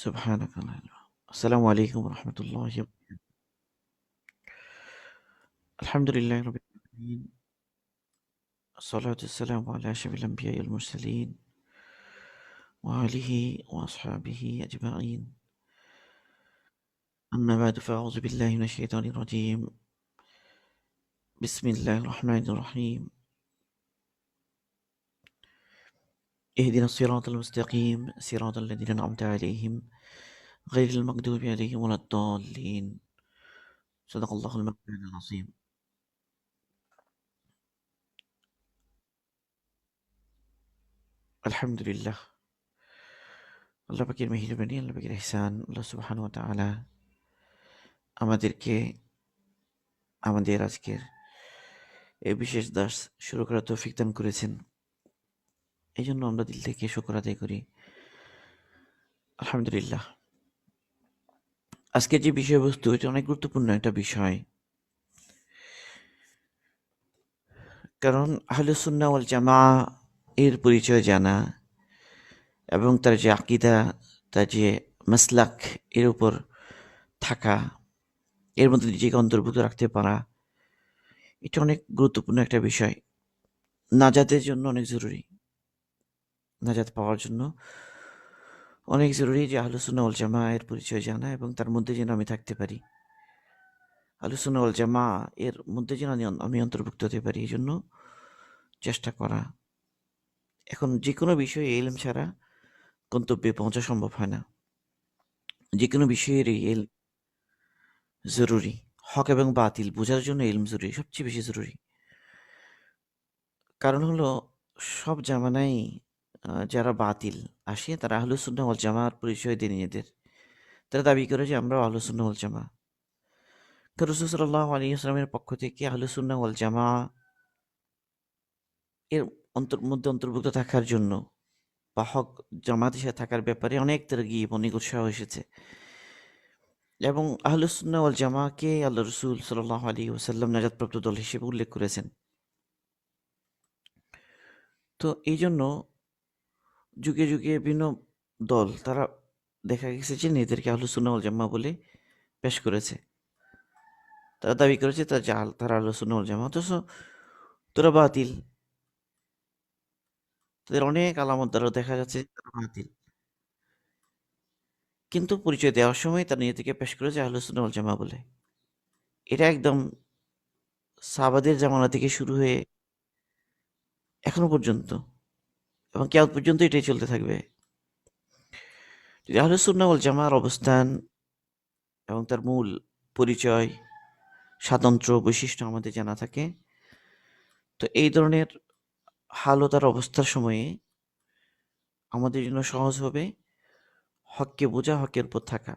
سبحانك لا علم. السلام عليكم ورحمة الله وبركاته. الحمد لله رب العالمين. الصلاة والسلام على أشرف الأنبياء والمرسلين وآله وأصحابه أجمعين. أما بعد فأعوذ بالله من الشيطان الرجيم. بسم الله الرحمن الرحيم. اهدنا الصراط المستقيم صراط الذين أنعمت عليهم غير المغضوب عليهم ولا الضالين. صدق الله المولى العظيم. আলহামদুলিল্লাহ, আল্লাহ পাকের মেহেরবানি, আল্লাহ পাকের ইহসান, আল্লাহ সুবহানাহু ওয়া তাআলা আমাদেরকে আমাদের আজকের এই বিশেষ দাস শুরু করার তৌফিক দান করেছেন। এই জন্য আমরা দিল থেকে শুকর আদায় করি। আলহামদুলিল্লাহ। আজকের যে বিষয়বস্তু, এটা অনেক গুরুত্বপূর্ণ একটা বিষয়। কারণ আহলে সুন্নাহ ওয়াল জামাআহ এর পরিচয় জানা এবং তার যে আকীদা, তার যে মাসলাক, এর উপর থাকা, এর মধ্যে নিজেকে অন্তর্ভুক্ত রাখতে পারা, এটা অনেক গুরুত্বপূর্ণ একটা বিষয়। নাজাতের জন্য অনেক জরুরি। নাজাত পাওয়ার জন্য অনেক জরুরি যে আহলে সুন্নাহ ওয়াল জামাআহ এর পরিচয় জানা এবং তার মধ্যে যেন আমি থাকতে পারি। আহলে সুন্নাহ ওয়াল জামাআহ এর মধ্যে যেন আমি অন্তর্ভুক্ত হতে পারি, এই জন্য চেষ্টা করা। এখন যে কোনো বিষয়ে ইলম ছাড়া গন্তব্যে পৌঁছা সম্ভব হয় না। যে কোনো বিষয়ের ইলম জরুরি। হক এবং বাতিল বোঝার জন্য ইলম জরুরি, সবচেয়ে বেশি জরুরি। কারণ হলো, সব জামানায় যারা বাতিল আসে তারা আহলে সুন্নাহ ওয়াল জামাআহর পরিচয় দেয় নিজেদের। তারা দাবি করে যে আমরাও আহলে সুন্নাহ ওয়াল জামাআহ। তো রাসূল সাল্লাল্লাহু আলাইহি ওয়াসাল্লামের পক্ষ থেকে আহলে সুন্নাহ ওয়াল জামাআহ এর মধ্যে অন্তর্ভুক্ত থাকার জন্য বা হক জামাতের সাথে থাকার ব্যাপারে অনেক তারগীব, অনেক উৎসাহ এসেছে। এবং আহলুস সুন্নাহ ওয়াল জামাআহকে আল্লাহ রাসূল সাল্লাল্লাহু আলাইহি ওয়াসাল্লাম নাজাতপ্রাপ্ত দল হিসেবে উল্লেখ করেছেন। তো এই জন্য যুগে যুগে বিভিন্ন দল তারা দেখা গেছে যে নিজেদেরকে আহলুস সুন্নাহ ওয়াল জামাআহ বলে পেশ করেছে। তারা দাবি করেছে তারা আহলুস সুন্নাহ ওয়াল জামাআহ, অথচ তারা বাতিল। তাদের অনেক আলামত দ্বারা দেখা যাচ্ছে তারা বাতিল। কিন্তু পরিচয় দেওয়ার সময় তারা নিজেদেরকে পেশ করেছে আহলুস সুন্নাহ ওয়াল জামাআহ বলে। এটা একদম সাহাবাদের জামানা থেকে শুরু হয়ে এখনো পর্যন্ত এবং কিয়ামত পর্যন্ত এটাই চলতে থাকবে। যদি আহলুস সুন্নাহ ওয়াল জামাআহর অবস্থান এবং তার মূল পরিচয়, স্বাতন্ত্র্য, বৈশিষ্ট্য আমাদের জানা থাকে, তো এই ধরনের হালতার অবস্থার সময়ে আমাদের জন্য সহজ হবে হককে বোঝা, হকের উপর থাকা।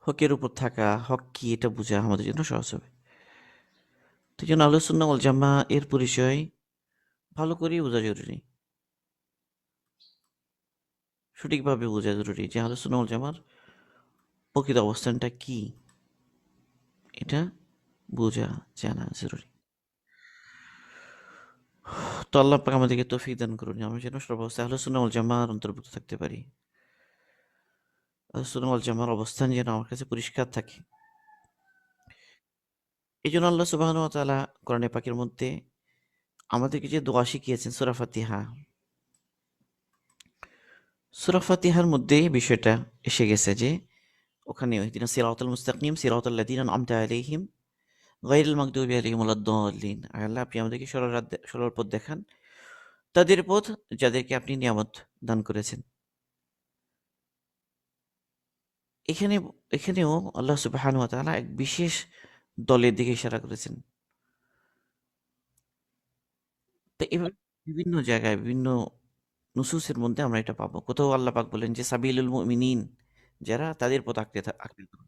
হকের উপর থাকা, হক কি এটা বোঝা আমাদের জন্য সহজ হবে। তো এই জন্য আহলুস সুন্নাহ ওয়াল জামাআহ এর পরিচয় ভালো করেই বোঝা জরুরি, সঠিকভাবে বোঝা জরুরি যে আহলুস সুন্নাহ ওয়াল জামাআহর প্রকৃত অবস্থানটা কি, এটা বোঝা জানা জরুরি। তো আল্লাহ পাক আমাদেরকে তৌফিক দান করুন আমরা যেন সর্বাবস্থায় আহলুস সুন্নাহ ওয়াল জামাআহর অন্তর্ভুক্ত থাকতে পারি। আহলুস সুন্নাহ ওয়াল জামাআহর অবস্থান যেন আমার কাছে পরিষ্কার থাকে। এই জন্য আল্লাহ সুবহানাহু ওয়া তাআলা কোরআনে পাকের মধ্যে আমাদেরকে যে দোয়া শিখিয়েছেন সূরা ফাতিহা, সূরা ফাতিহার মধ্যে বিষয়টা এসে গেছে যে ওখানে ইহদিনাস সিরাতাল মুস্তাকিম সিরাতাল লাযিনা আন'আমতা আলাইহিম গায়রিল মাগদুবি আলাইহিম ওয়ালাদ-দাল্লিন। আল্লাহ, আপনি আমাদেরকে সরল পথ দেখান, তাদের পথ যাদেরকে আপনি নিয়ামত দান করেছেন। এখানে এখানেও আল্লাহ সুবহানাহু ওয়া তাআলা এক বিশেষ দলের দিকে ইশারা করেছেন। তো এভাবে বিভিন্ন জায়গায় বিভিন্ন নুসুসের মধ্যে আমরা এটা পাবো। কোথাও আল্লাহ পাক বলেন যে সাবিলুল মুমিনিন, যারা তাদের পথ আঁকড়ে ধরো।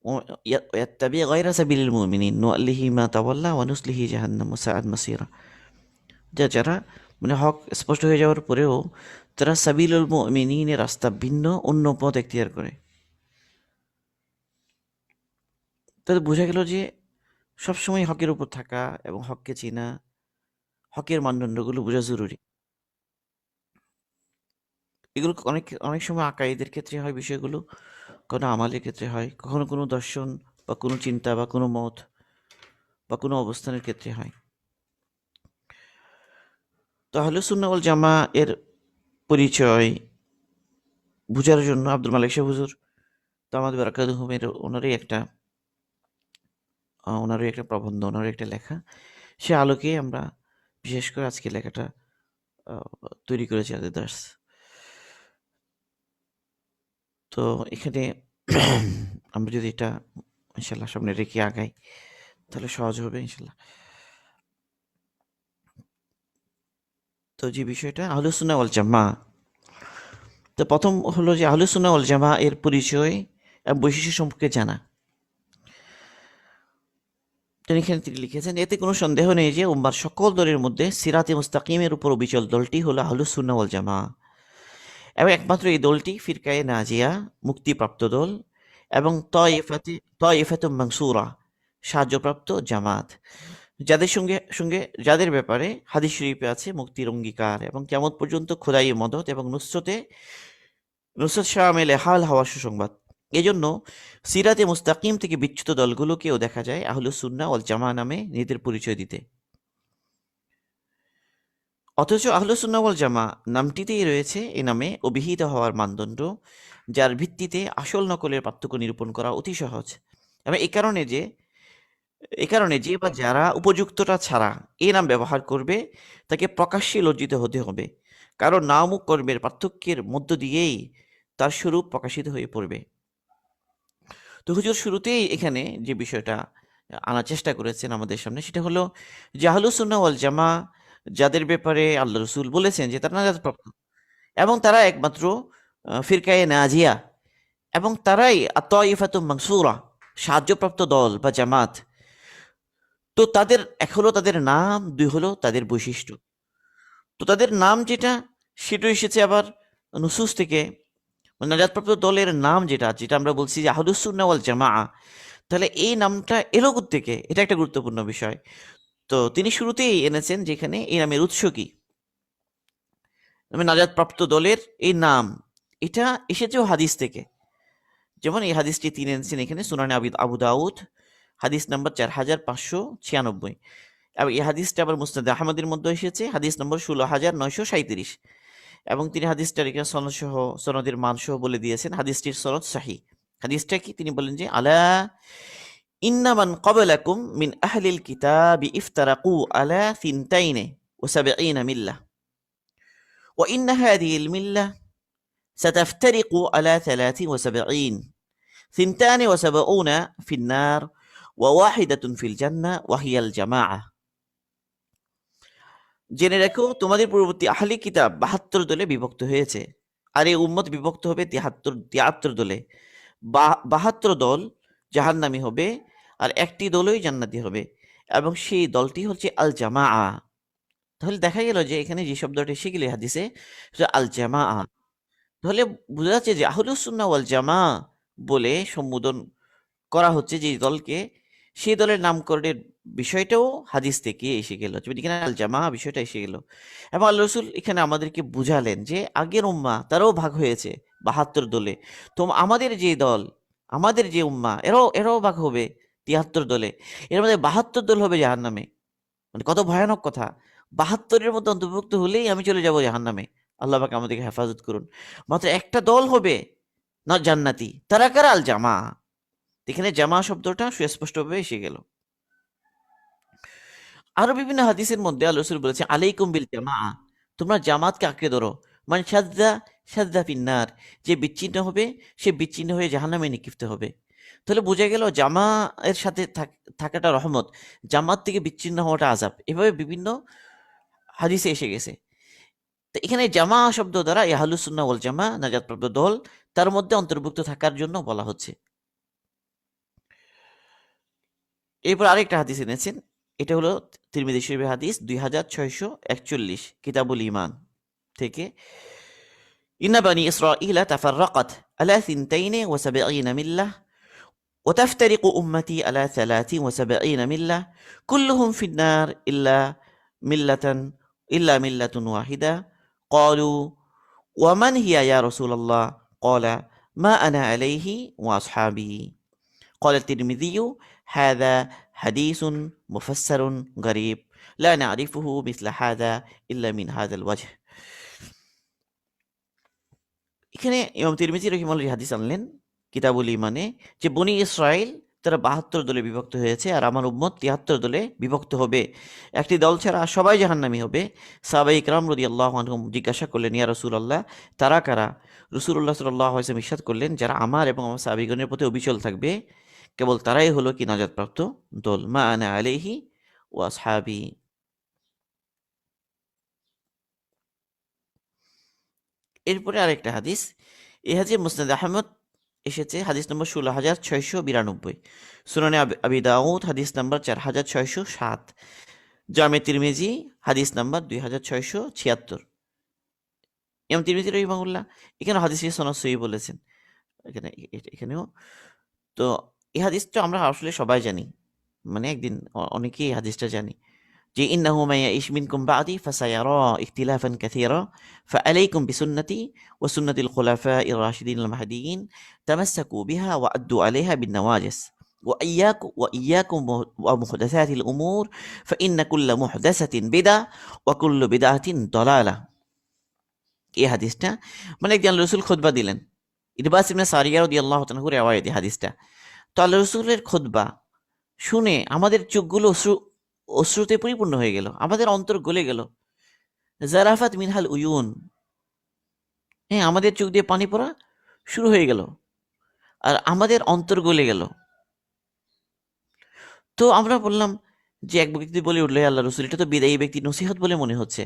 ও ইয়াত্তাবি গায়রা সাবিলিল মুমিনিন নুওয়াল্লিহি মা তাওয়াল্লা ওয়া নুসলিহি জাহান্নাম ওয়া সাআত মাসীরা। যারা মানে হক স্পষ্ট হয়ে যাওয়ার পরেও তারা সাবিলুল মুমিনিনের রাস্তা ভিন্ন অন্য পথ এখতিয়ার করে। তাহলে বোঝা গেল যে সবসময় হকের উপর থাকা এবং হককে চেনা, হকের মানদণ্ডগুলো বোঝা জরুরি। এগুলো অনেক অনেক সময় আকাইদের ক্ষেত্রে হয় বিষয়গুলো, কোনো আমালের ক্ষেত্রে হয়, কখনো কোনো দর্শন বা কোনো চিন্তা বা কোনো মত বা কোনো অবস্থানের ক্ষেত্রে হয়। তো আহলে সুন্নাহ ওয়াল জামা এর পরিচয় বুঝার জন্য আব্দুল মালিক শাহ হুজুর দামাত বারাকাতুহুমের ওনারই একটা প্রবন্ধ, ওনারই একটা লেখা, সে আলোকে আমরা বিশেষ করে আজকে লেখাটা আহ, তৈরি করেছি আদের দার্স। তো এখানে আমরা যদি এটা ইনশাল্লাহ সামনে রেখে আগাই তাহলে সহজ হবে ইনশাল্লাহ। তো যে বিষয়টা আহলে সুন্নাহ ওয়াল জামা, তো প্রথম হলো যে আহলে সুন্নাহ ওয়াল জামা এর পরিচয় এবং বৈশিষ্ট্য সম্পর্কে জানা। এখানে তিনি লিখেছেন, এতে কোনো সন্দেহ নেই যে উম্মার সকল দলের মধ্যে সিরাতে মুস্তাকিমের উপর অবিচল দলটি হলো আহলুস সুন্নাহ ওয়াল জামা, এবং একমাত্র এই দলটি ফিরকায়ে নাজিয়া মুক্তিপ্রাপ্ত দল এবং তয়ফাতুম মানসুরা সাহায্যপ্রাপ্ত জামাত, যাদের সঙ্গে সঙ্গে যাদের ব্যাপারে হাদিস শরীফে আছে মুক্তির অঙ্গীকার এবং কিয়ামত পর্যন্ত খোদাই মদত এবং নুসরত শামিলে হাল হওয়ার সুসংবাদ। এজন্য সিরাতে মুস্তাকিম থেকে বিচ্যুত দলগুলোকেও দেখা যায় আহলুস সুন্নাহ ওয়াল জামা নামে নিজেদের পরিচয় দিতে। অথচ আহলুস সুন্নাহ ওয়াল জামা নামটিতেই রয়েছে এ নামে অভিহিত হওয়ার মানদণ্ড, যার ভিত্তিতে আসল নকলের পার্থক্য নিরূপণ করা অতি সহজ। এবং এই কারণে যে বা যারা উপযুক্তটা ছাড়া এ নাম ব্যবহার করবে তাকে প্রকাশ্যে লজ্জিত হতে হবে, কারণ নাম ও কর্মের পার্থক্যের মধ্য দিয়েই তার স্বরূপ প্রকাশিত হয়ে পড়বে। তো হুজুর শুরুতেই এখানে যে বিষয়টা আনার চেষ্টা করেছেন আমাদের সামনে, সেটা হলো যে আহলুস সুন্নাহ ওয়াল জামা যাদের ব্যাপারে আল্লাহ রসুল বলেছেন যে তারা নাজাতপ্রাপ্ত এবং তারা একমাত্র ফিরকায়ে নাজিয়া এবং তারাই আত-তাইফাতুম মানসুরা সাহায্যপ্রাপ্ত দল বা জামাত। তো তাদের এক হলো তাদের নাম, দুই হলো তাদের বৈশিষ্ট্য। তো তাদের নাম যেটা, সেটা এসেছে আবার নুসুস থেকে, মানে নাজাতপ্রাপ্ত দলের নাম যেটা যেটা আমরা বলছি যে আহলুস সুন্নাহ ওয়াল জামা, তাহলে এই নামটা এলো থেকে, এটা একটা গুরুত্বপূর্ণ বিষয়। তো তিনি শুরুতেই এনেছেন যেখানে এই নামের উৎস কি, নাজাতপ্রাপ্ত দলের এই নাম, এটা এসেছেও হাদিস থেকে। যেমন এই হাদিসটি তিনি এনেছেন এখানে সুনানে আবু দাউদ হাদিস নাম্বার 4596, এবং এই হাদিসটা আবার মুসনাদ আহমদের মধ্যে এসেছে হাদিস নম্বর 16937, এবং তিনি হাদিসটার এখানে সনদ সহ সনদের মান সহ বলে দিয়েছেন হাদিসটির সনদ সহিহ। হাদিসটা কি, তিনি বলেন যে আলা ইন্না মান ক্বাবলাকুম মিন আহলিল কিতাবি ইফতারাকু আলা থিনতাইনে ওয়া সাবঈনা মিল্লাহ ওয়া ইন্না হাযিহিল মিল্লাহ সাতাফতারিকু আলা 73 ثنتان وسبعون في النار وواحدة في الجنة وهي الجماعة। জেনে রাখো তোমাদের পূর্ববর্তী আহলি কিতাব 72 দলে বিভক্ত হয়েছে, আর এই উম্মত বিভক্ত হবে 73 দলে। 72 দল জাহান্নামী হবে আর একটি দলই জান্নাতি হবে, এবং সেই দলটি হচ্ছে আল জামাআ। তাহলে দেখা গেল যে এখানে যে শব্দটি এসে গেলে হাদিসে সেটা আল জামাআ। তাহলে বোঝা যাচ্ছে যে আহলুস সুন্নাহ ওয়াল জামা বলে সম্বোধন করা হচ্ছে যে দলকে, সেই দলের নামকরণের বিষয়টাও হাদিস থেকে এসে গেল, এখানে আল জামা বিষয়টা এসে গেল। এবং আল্লাহ রসুল এখানে আমাদেরকে বুঝালেন যে আগের উম্মা তারাও ভাগ হয়েছে 72 দলে, তো আমাদের যে দল, আমাদের যে উম্মা, এরাও ভাগ হবে 73 দলে, এর মধ্যে 72 দল হবে জাহান্নামে। মানে কত ভয়ানক কথা! 72-এর মধ্যে অন্তর্ভুক্ত হলেই আমি চলে যাব জাহান্নামে। আল্লাহ পাক আমাদেরকে হেফাজত করুন। মাত্র একটা দল হবে না জান্নাতি, তারা কারা? আল জামা। এখানে জামা শব্দটা সুস্পষ্টভাবে এসে গেল। আরো বিভিন্ন হাদিসের মধ্যে আল্লাহ রাসূল বলেছে আলাইকুম বিল জামা, তোমরা জামাতকে আঁকড়ে ধরো। মান শাযযা শাযযা ফিন্নার, যে বিচ্ছিন্ন হবে সে বিচ্ছিন্ন হয়ে জাহান্নামে নিক্ষিপ্ত হবে। তাহলে বোঝা গেল জামা এর সাথে থাকাটা রহমত, জামাত থেকে বিচ্ছিন্ন হওয়াটা আযাব। এভাবে বিভিন্ন হাদিসে এসে গেছে। তো এখানে জামা শব্দ দ্বারা আহলুস সুন্নাহ ওয়াল জামা নাজাতপ্রাপ্ত দল তার মধ্যে অন্তর্ভুক্ত থাকার জন্য বলা হচ্ছে। এরপর আরেকটা হাদিস এনেছেন, এটা হলো তিরমিজি শরীফের হাদিস 2641 কিতাবুল ঈমান থেকে, ইন্না বানি ইসরাঈলা তাফাররাকাত আলা 72 মিল্লাহ ওয়া তাফতারিকু উম্মতি আলা 73 মিল্লাহ কুল্লুহুম ফিন-নার ইল্লা মিল্লাতুন ওয়াহিদা ক্বালু ওয়ামান হিয়া ইয়া রাসূলুল্লাহ ক্বালা মা আনা আলাইহি ওয়া আসহাবি قال الترمذي هذا حديث مفسر غريب لا نعرفه مثل هذا إلا من هذا الوجه এখানে ইমাম তিরমিজি রাহিমাহুল্লাহ হাদিস আনলেন কিতাবুল ইমানে যে বনি ইসরাইল তারা 72 দলে বিভক্ত হয়েছে আর আমার উম্মত 73 দলে বিভক্ত হবে, একটি দল ছাড়া সবাই জাহান্নামী হবে। সাহাবায়ে ইকরাম রাদিয়াল্লাহু আনহুম জিজ্ঞাসা করলেন, ইয়া রাসূলুল্লাহ তারা কারা? রাসূলুল্লাহ সাল্লাল্লাহু আলাইহি ওয়াসাল্লাম ইরশাদ করলেন, যারা আমার এবং আমার সাহাবীগণের প্রতি অবিচল থাকবে কেবল তারাই হলো কি নাজাতপ্রাপ্ত দল। মা আনা আলাইহি ওয়া আসহাবি। এরপরে আরেকটা হাদিস, এই হাদিস মুসনাদ আহমদ এসেছে হাদিস নম্বর 16,692, সুনানে আবি দাউদ হাদিস নম্বর 4,607, জামে তিরমিজি হাদিস নাম্বার 2,676। ইমাম তিরমিজি রাহিমাহুল্লাহ এখানে হাদিসটি সনদ সহিহ বলেছেন। এখানেও তো এই হাদিসটা আমরা আসলে সবাই জানি, মানে একদিন অনেকেই এই হাদিসটা জানি যে ইন্নাহু মান ইয়াইশ মিনকুম বা'দি ফাসায়ারা ইখতিলাফান কাসীরা ফাআলাইকুম বিসুন্নতি ওয়া সুন্নাতিল খুলাফাইর রাশিদিন আল মাহদিয়িন তামাসসাকু বিহা ওয়া আদ্দু আলাইহা বিন নওয়াজিস وإياكم ومحدثات الأمور فإن كل محدثة بدعة وكل بدعة ضلالة। এই হাদিসটা মানে একজন রাসূল খুতবা দিলেন, ইরবাস ইবনে সারিয়া রাদিয়াল্লাহু তাআলা এর রিওয়ায়াত এই হাদিসটা। তো আল্লাহ রাসূলের খুতবা শুনে আমাদের চোখগুলো অশ্রুতে পরিপূর্ণ হয়ে গেল, আমাদের অন্তর গলে গেল। জারাফাত মিনহাল উয়ুন, হ্যাঁ আমাদের চোখ দিয়ে পানি পড়া শুরু হয়ে গেল আর আমাদের অন্তর গলে গেল। তো আমরা বললাম যে এক ব্যক্তি বলে উঠলো, আল্লাহ রসুল এটা তো বিদায়ী ব্যক্তি নসিহত বলে মনে হচ্ছে,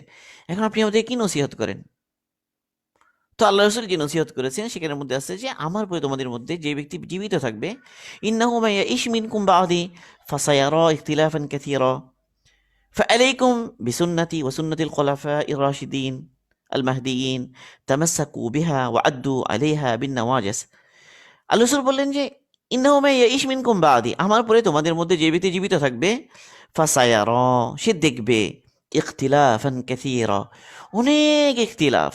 এখন আপনি আমাদের কি নসিহত করেন? তো আল্লাহ রসুল যে নসিহত করেছেন সেখানের মধ্যে আছে যে আমার পরে তোমাদের মধ্যে যে ব্যক্তি জীবিত থাকবে ইন্নাহু মান ইয়াইশ মিনকুম বা'দি ফাসায়ারা ইখতিলাফান কাসীরা ফাআলাইকুম বিসুন্নতি ওয়া সুন্নাতিল খুলাফাইর রাশিদিন আল মাহদিয়িন তামাসসাকু বিহা ওয়া আদ্দু আলাইহা বিন নওয়াজিস। আল্লাহ রাসূল বললেন যে ইন্নাহু মান ইয়াইশ মিনকুম বা'দি, আমার পরে তোমাদের মধ্যে যে ব্যক্তি জীবিত থাকবে ফাসায়ারা, সে দেখবে ইখতিলাফান কাসীরা, অনেক ইখতিলাফ,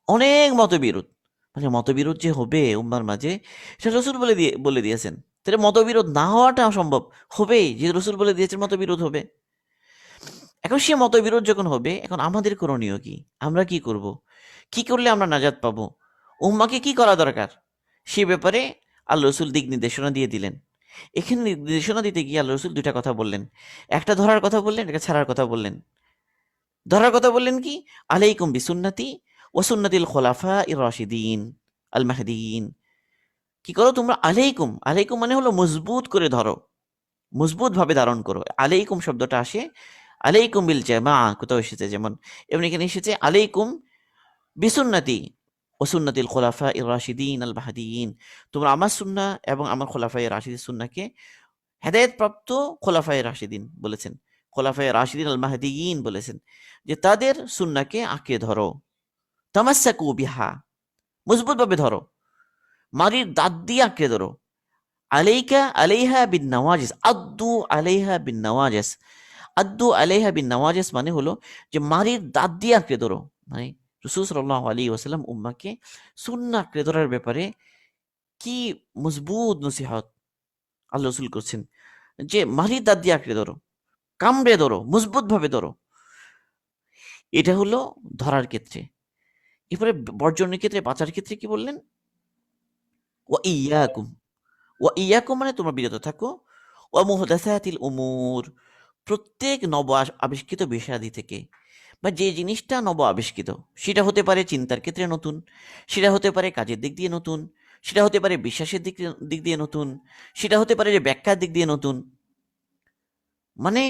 অনেক মতবিরোধ। মানে মতবিরোধ যে হবে উম্মার মাঝে সেটা রসুল বলে দিয়েছেন। তাহলে মতবিরোধ না হওয়াটা অসম্ভব, হবেই, যে রসুল বলে দিয়েছেন মতবিরোধ হবে। এখন সে মতবিরোধ যখন হবে, এখন আমাদের করণীয় কি? আমরা কি করব? কি করলে আমরা নাজাত পাবো? উম্মাকে কি করা দরকার সে ব্যাপারে আল্লাহ রসুল দিক নির্দেশনা দিয়ে দিলেন। এখানে নির্দেশনা দিতে গিয়ে আল্লাহ রসুল দুইটা কথা বললেন, একটা ধরার কথা বললেন, একটা ছাড়ার কথা বললেন। ধরার কথা বললেন কি, আলাইকুম বিসুন্নতি ওয়া সুন্নাতিল খুলাফাইর রাশিদিন আল মাহদিয়িন, কি করো তোমরা? আলাইকুম, আলাইকুম মানে হলো মজবুত করে ধরো, মজবুত ভাবে ধারণ করো। আলাইকুম শব্দটা আসে আলাইকুম বিল জামা, কোথাও এসেছে যেমন, এবং এখানে এসেছে আলাইকুম বিসুন্নতি ও সুন্নাতিল খুলাফাইর রাশিদিন আল মাহদিয়িন, তোমরা আমার সুন্নাহ এবং আমার খুলাফায়ে রাশিদিন সুন্নাহকে, হেদায়েত প্রাপ্ত খুলাফায়ে রাশিদিন বলেছেন, খুলাফায়ে রাশিদিন আল মাহদিয়িন বলেছেন যে তাদের সুন্নাহকে আঁকড়ে ধরো। তামাসসাকু বিহা, মজবুত ভাবে ধরো, মারির দাঁত দিয়ে আঁকড়ে ধরো। আলাইকা আলাইহা বিন নওয়াজিস, আদ্দু আলাইহা বিন নওয়াজিস, আদ্দু আলাইহা বিন নওয়াজিস মানে হলো যে মারির দাঁত দিয়ে আঁকড়ে ধরো। মানে রাসূল সাল্লাল্লাহু আলাইহি ওয়াসাল্লাম উম্মাহকে সুন্নাহ আঁকড়ে ধরার ব্যাপারে কি মজবুত নসিহত আল্লাহ রাসূল করছেন, যে মারির দাঁত দিয়ে আঁকড়ে ধরো, কামড়ে ধরো, মজবুত ভাবে ধরো। এটা হলো ধরার ক্ষেত্রে। এরপরে বর্জনের ক্ষেত্রে, বাঁচার ক্ষেত্রে কি বললেন? ওয়া ইয়াকুম, ওয়া ইয়াকুম মানে তোমরা বিরত থাকো, ওয়া মুহদাসাতিল উমুর, প্রত্যেক নব আবিষ্কৃত বিষয়াদি থেকে, বা যে জিনিসটা নব আবিষ্কৃত, সেটা হতে পারে চিন্তার ক্ষেত্রে নতুন, সেটা হতে পারে কাজের দিক দিয়ে নতুন, সেটা হতে পারে বিশ্বাসের দিক দিয়ে নতুন, সেটা হতে পারে যে ব্যাখ্যার দিক দিয়ে নতুন। মানে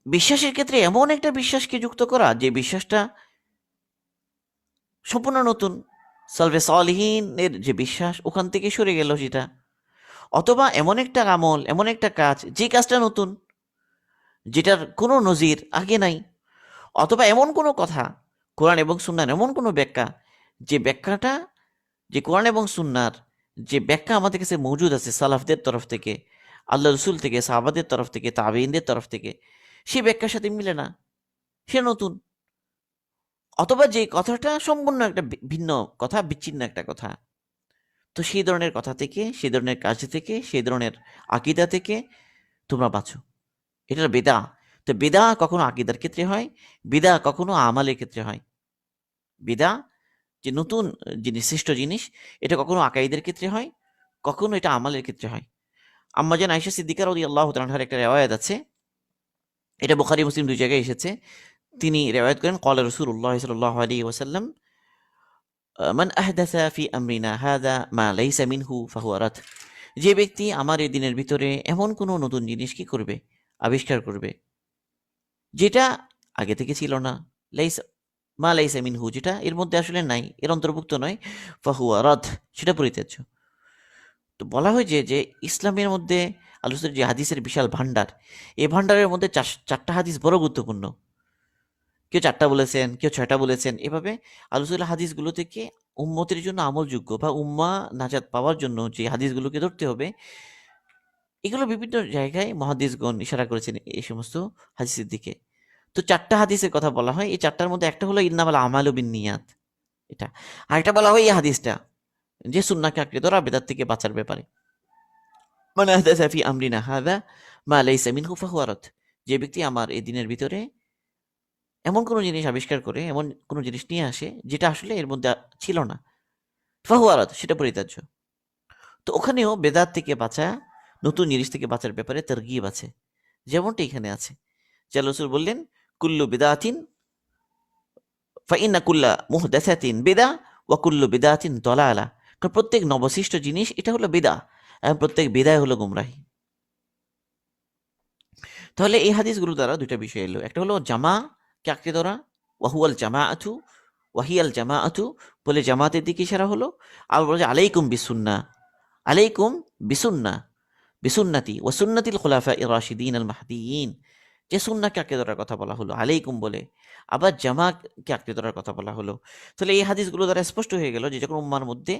বিশ্বাসের ক্ষেত্রে এমন একটা বিশ্বাসকে যুক্ত করা যে বিশ্বাসটা সম্পূর্ণ নতুন, সালফে সালিহিনের যে বিশ্বাস ওখান থেকে সরে গেল সেটা, অথবা এমন একটা আমল, এমন একটা কাজ যে কাজটা নতুন, যেটার কোনো নজির আগে নাই, অথবা এমন কোনো কথা কোরআন এবং সুন্নাহর এমন কোনো ব্যাখ্যা, যে ব্যাখ্যাটা, যে কোরআন এবং সুন্নাহর যে ব্যাখ্যা আমাদের কাছে মজুদ আছে সালাফদের তরফ থেকে, আল্লাহ রসুল থেকে, সাহাবাদের তরফ থেকে, তাবেঈনদের তরফ থেকে, সেই ব্যাখ্যার সাথে মিলে না, সে নতুন। অথবা যে কথাটা সম্পূর্ণ একটা ভিন্ন কথা, বিচ্ছিন্ন একটা কথা। তো সেই ধরনের কথা থেকে, সেই ধরনের কাজ থেকে, সেই ধরনের আকীদা থেকে তোমরা বাঁচো। এটা বেদা। তো বেদা কখনো আকীদার ক্ষেত্রে হয়, বেদা কখনো আমালের ক্ষেত্রে হয়। বেদা যে নতুন জিনিস, সৃষ্ট জিনিস, এটা কখনো আকাইদের ক্ষেত্রে হয়, কখনো এটা আমালের ক্ষেত্রে হয়। আম্মাজান আয়েশা সিদ্দিকা রাদিয়াল্লাহু তাআলা আনহার একটা রিওয়ায়াত আছে, এটা বুখারী মুসলিম দুই জায়গায় এসেছে। তিনি রিওয়ায়াত করেন, ক্বালা রাসূলুল্লাহ সাল্লাল্লাহু আলাইহি ওয়াসাল্লাম, মান আহদাসা ফি আমরিনা হাযা মা লাইসা মিনহু ফাহুয়া রাদ। যে ব্যক্তি আমার এই দিনের ভিতরে এমন কোনো নতুন জিনিস কি করবে, আবিষ্কার করবে, যেটা আগে থেকে ছিল না, লাইসা মা লাইসা মিনহু, যেটা এর মধ্যে আসলে নাই, এর অন্তর্ভুক্ত নয়, ফাহুয়া রাদ, সেটা পরিত্যাজ্য। তো বলা হয় যে ইসলামের মধ্যে আলোচিত যে হাদিসের বিশাল ভান্ডার, এই ভান্ডারের মধ্যে চারটা হাদিস বড় গুরুত্বপূর্ণ। কেউ চারটা বলেছেন, কেউ ছয়টা বলেছেন। এভাবে আলোচিত হাদিসগুলো থেকে উম্মতের জন্য আমলযোগ্য বা উম্মাহ নাজাত পাওয়ার জন্য যে হাদিসগুলোকে ধরতে হবে, এগুলো বিভিন্ন জায়গায় মুহাদ্দিসগণ ইশারা করেছেন এই সমস্ত হাদিসের দিকে। তো চারটা হাদিসের কথা বলা হয়, এই চারটার মধ্যে একটা হলো ইন্নামাল আমালু বিন্নিয়াত, এটা। আরেকটা বলা হয় এই হাদিসটা, যে সুন্নাহকে আঁকড়ে ধরা, বেদাত থেকে বাঁচার ব্যাপারে। মান আহদাসা ফি আমরিনা হাযা মা লাইসা মিনহু ফাহুয়া রাদ। যে ব্যক্তি আমার এই দিনের ভিতরে এমন কোনো জিনিস আবিষ্কার করে, এমন কোনো জিনিস নিয়ে আসে যেটা আসলে এর মধ্যে ছিল না, ফাহুয়া রাদ, সেটা পরিত্যাজ্য। তো ওখানেও বেদাত থেকে বাঁচা, নতুন জিনিস থেকে বাঁচার ব্যাপারে তারগিব আছে, যেমনটা এখানে আছে। যে আল্লাহ রাসূল বললেন, কুল্লু বিদআতিন ফাইন্না কুল্লা মুহদাসাতিন বিদআ ওয়া কুল্লু বিদআতিন দালালা। কারণ প্রত্যেক নবসৃষ্ট জিনিস এটা হলো বিদআ, এবং প্রত্যেক বিদআ হলো গুমরাহি। তাহলে এই হাদিসগুলো দ্বারা দুইটা বিষয় এলো, একটা হলো জামা কে আঁকড়ে ধরা, ওয়াহুয়াল জামাআতু, ওয়াহিয়াল জামাআতু, বলে জামাতের দিকে ইশারা হলো। আর বলে যে আলাইকুম বিসুন্নাহ, আলাইকুম বিসুন্নাহ, বিসুন্নতি ওয়া সুন্নাতিল খুলাফায়ে রাশিদিন আল মাহদিয়িন। যে সুন্নাহকে আঁকড়ে ধরার কথা বলা হলো আলাইকুম বলে, আবার জামাকে আঁকড়ে ধরার কথা বলা হলো। তাহলে এই হাদিসগুলো দ্বারা স্পষ্ট হয়ে গেল যে যখন উম্মার মধ্যে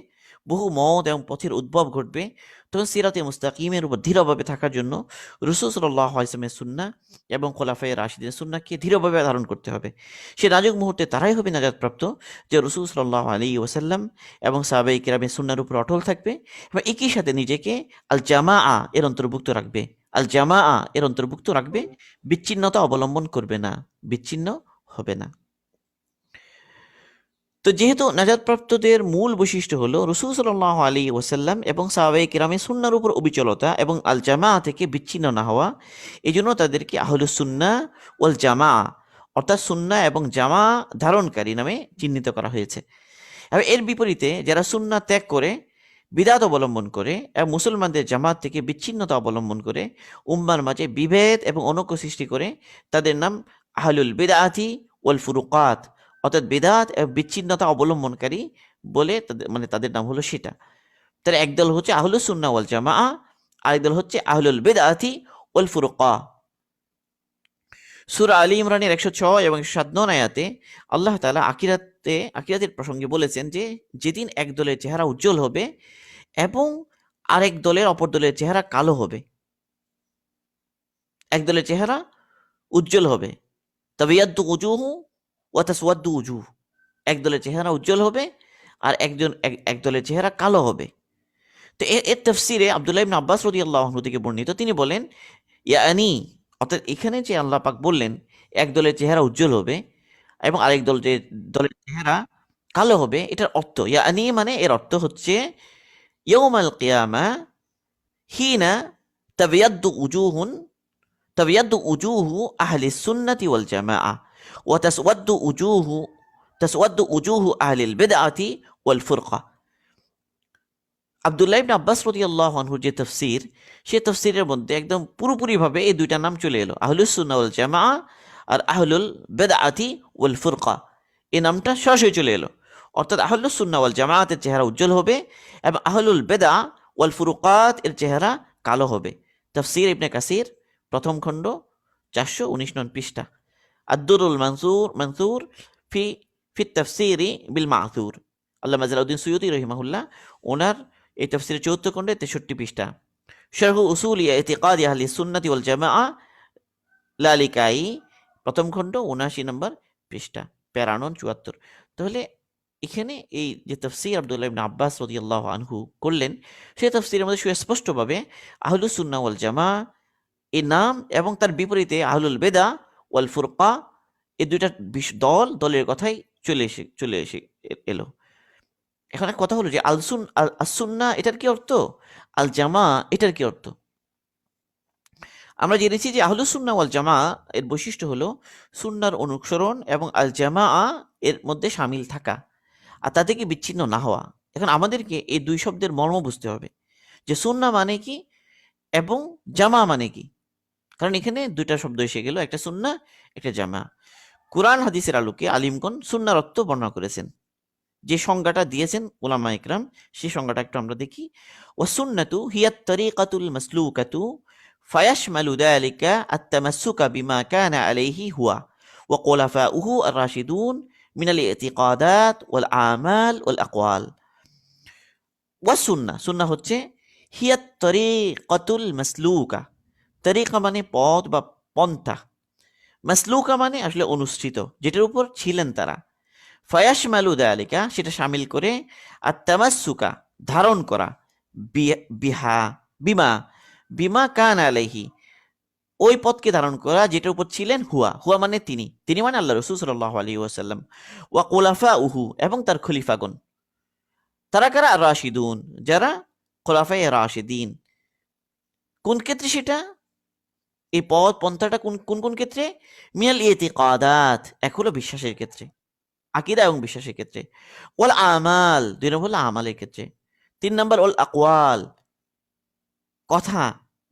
বহু মত এবং পথের উদ্ভব ঘটবে, তখন সিরাতে মুস্তাকিমের উপর দৃঢ়ভাবে থাকার জন্য রাসূল সাল্লাল্লাহু আলাইহি ওয়াসাল্লামের সুন্নাহ এবং খোলাফায়ে রাশিদিনের সুন্নাহকে দৃঢ়ভাবে ধারণ করতে হবে। সে নাজুক মুহূর্তে তারাই হবে নাজাতপ্রাপ্ত, যে রাসূল সাল্লাল্লাহু আলাইহি ওয়াসাল্লাম এবং সাহাবায়ে কিরামের সুন্নাহর উপর অটল থাকবে এবং একই সাথে নিজেকে আল জামাআ এর অন্তর্ভুক্ত রাখবে। আল জামাআ এর অন্তর্ভুক্ত রাখবে, বিচ্ছিন্নতা অবলম্বন করবে না, বিচ্ছিন্ন হবে না। তো যেহেতু নাজাতপ্রাপ্তদের মূল বৈশিষ্ট্য হলো রাসূল সাল্লাল্লাহু আলাইহি ওয়াসাল্লাম এবং সাহাবায়ে কিরামের সুন্নাহর উপর অবিচলতা এবং আল জামাআ থেকে বিচ্ছিন্ন না হওয়া, এজন্য তাদেরকে আহলুস সুন্নাহ ওয়াল জামাআ, অর্থাৎ সুন্নাহ এবং জামা ধারণকারী নামে চিহ্নিত করা হয়েছে। আর এর বিপরীতে যারা সুন্নাহ ত্যাগ করে, বিদআত অবলম্বন করে এবং মুসলমানদের জামাত থেকে বিচ্ছিন্নতা অবলম্বন করে, উম্মার মাঝে বিভেদ এবং অনৈক্য সৃষ্টি করে, তাদের নাম আহলুল বিদআতি ওয়াল ফুরুকাত, অর্থাৎ বিদআত এবং বিচ্ছিন্নতা অবলম্বনকারী বলে তাদের নাম হলো সেটা। তার একদল হচ্ছে আহলুস সুন্নাহ ওয়াল জামাআ, আরেক দল হচ্ছে আহলুল বিদআতি ওয়াল ফুরুকা। সূরা আলী ইমরানের 106 এবং 107 আয়াতে আল্লাহ তাআলা আকিরাতের প্রসঙ্গে বলেছেন যে যেদিন এক দলের চেহারা উজ্জ্বল হবে এবং আরেক দলের, অপর দলের চেহারা কালো হবে। এক দলের চেহারা উজ্জ্বল হবে, তাবিয়াদ্দু উজুহু ওয়া তাসওয়াদ্দু উজুহ, এক দলের চেহারা উজ্জ্বল হবে আর এক দলের চেহারা কালো হবে। তো এর তাফসীরে আব্দুল্লাহ ইবনে আব্বাস রাদিয়াল্লাহু আনহু থেকে বর্ণিত, তিনি বলেন ইয়ানি, অর্থাৎ এখানে যে আল্লাহ পাক বললেন এক দলের চেহারা উজ্জ্বল হবে এবং আরেক দলের চেহারা কালো হবে, এটার অর্থ ইয়ানি মানে এর অর্থ হচ্ছে ইয়াউমাল কিয়ামা হিনা তাবিয়াদ্দু উজুহুন, তাবিয়াদ্দু উজুহু আহলিস সুন্নাতি ওয়াল জামাআহ ওয়া তাসওয়াদ্দু উজুহু আহলিল বিদআতি ওয়াল ফুরকা। আব্দুল্লাহ ইবনে আব্বাস রাদিয়াল্লাহু আনহুর যে তাফসীর, সে তাফসীরের মধ্যে একদম পুরোপুরিভাবে এই দুইটা নাম চলে এলো, আহলুস সুন্নাহ ওয়াল জামাআহ আর আহলুল বিদআতি ওয়াল ফুরকা। এই নামটা সরাসরি চলে এলো, অর্থাৎ আহলুস সুন্নাহ ওয়াল জামাআতের চেহারা উজ্জ্বল হবে এবং আহলুল বিদআ ওয়াল ফুরুকাত এর চেহারা কালো হবে। তাফসীর ইবনে কাসির, প্রথম খণ্ড, 419 নং পৃষ্ঠা। আদ-দুরুল মানসুর ফি ফি তাফসীরি বিল মা'থুর, আল্লামা জালালউদ্দিন সুয়ুতী রাহিমাহুল্লাহ, ওনার এই তাফসীরের 74 খণ্ডে 63 পৃষ্ঠা। শারহু উসুলি ইতিকাদি আহলি সুন্নাতি ওয়াল জামাআহ লালিকাই, প্রথম খণ্ড, 79 নম্বর পৃষ্ঠা। প্যারানন ৭৪। তাহলে এখানে এই যে তাফসীর আব্দুল্লাহ ইবনে আব্বাস রাদিয়াল্লাহু আনহু করলেন, সেই তাফসীরের মধ্যে সুস্পষ্টভাবে আহলুস সুন্নাহ ওয়াল জামাআহ এই নাম এবং তার বিপরীতে আহলুল বেদা ওয়াল ফুরকা, এই দুইটা দলের কথাই চলে এসে এলো। এখন এক কথা হলো যে আল সুন্নাহ এটার কি অর্থ, আল জামা এটার কি অর্থ? আমরা জেনেছি যে আহলুস সুন্নাহ ওয়াল জামাআহ এর বৈশিষ্ট্য হলো সুন্নাহর অনুসরণ এবং আল জামাআহ এর মধ্যে শামিল থাকা, আর তা থেকে বিচ্ছিন্ন না হওয়া। এখন আমাদেরকে এই দুই শব্দের মর্ম বুঝতে হবে যে সুন্নাহ মানে কি এবং জামা মানে কি। কারণ এখানে দুইটা শব্দ এসে গেল, একটা সুন্নাহ, একটা জামা। কুরআন হাদিসের আলোকে আলিমগণ সুন্নাহর অর্থ বর্ণনা করেছেন, যে সংজ্ঞাটা দিয়েছেন উলামা ইকরাম, সেই সংজ্ঞাটা একটু আমরা দেখি। ওয়াসুন্নাতু হিয়াত তরিকাতুল মাসলুকাতু ফায়াশমালু যালিকা আত-তামাসসুকা বিমা কানা আলাইহি হুয়া ওয়া খুলাফাউহু আর-রাশিদুন মিনাল ইতিকাদাত ওয়াল আমাল ওয়াল আকওয়াল। ওয়াসুন্নাহ, সুন্নাহ হচ্ছে হিয়াত তরিকাতুল মাসলুকা, তরিকা মানে পথ বা পন্থা, মাসলুকা মানে আসলে অনুষ্ঠিত, যেটার উপর ছিলেন তারা। ফায়াশমালু যালিকা সেটা শামিল করে, আর তামাসসুকা ধারণ করা, বিহা বিমা বিমা কান আলাইহি ওই পথকে ধারণ করা যেটার উপর ছিলেন, হুয়া মানে তিনি মানে আল্লাহ রাসূল সাল্লাল্লাহু আলাইহি ওয়াসাল্লাম, ওয়া খুলাফাউহু এবং তার খলিফাগণ। তারা কারা? রাশিদুন, যারা খোলাফায়ে রাশিদিন। কোন ক্ষেত্রে সেটা? এই পথ পন্থাটা কোন কোন কোন ক্ষেত্রে? মিনাল ইতিকাদাত, এক হলো বিশ্বাসের ক্ষেত্রে, আকীদা এবং বিশ্বাসের ক্ষেত্রে। ওয়াল আমাল, দুই নম্বর হলো আমালের ক্ষেত্রে। তিন নম্বর ওয়াল আকওয়াল, কথা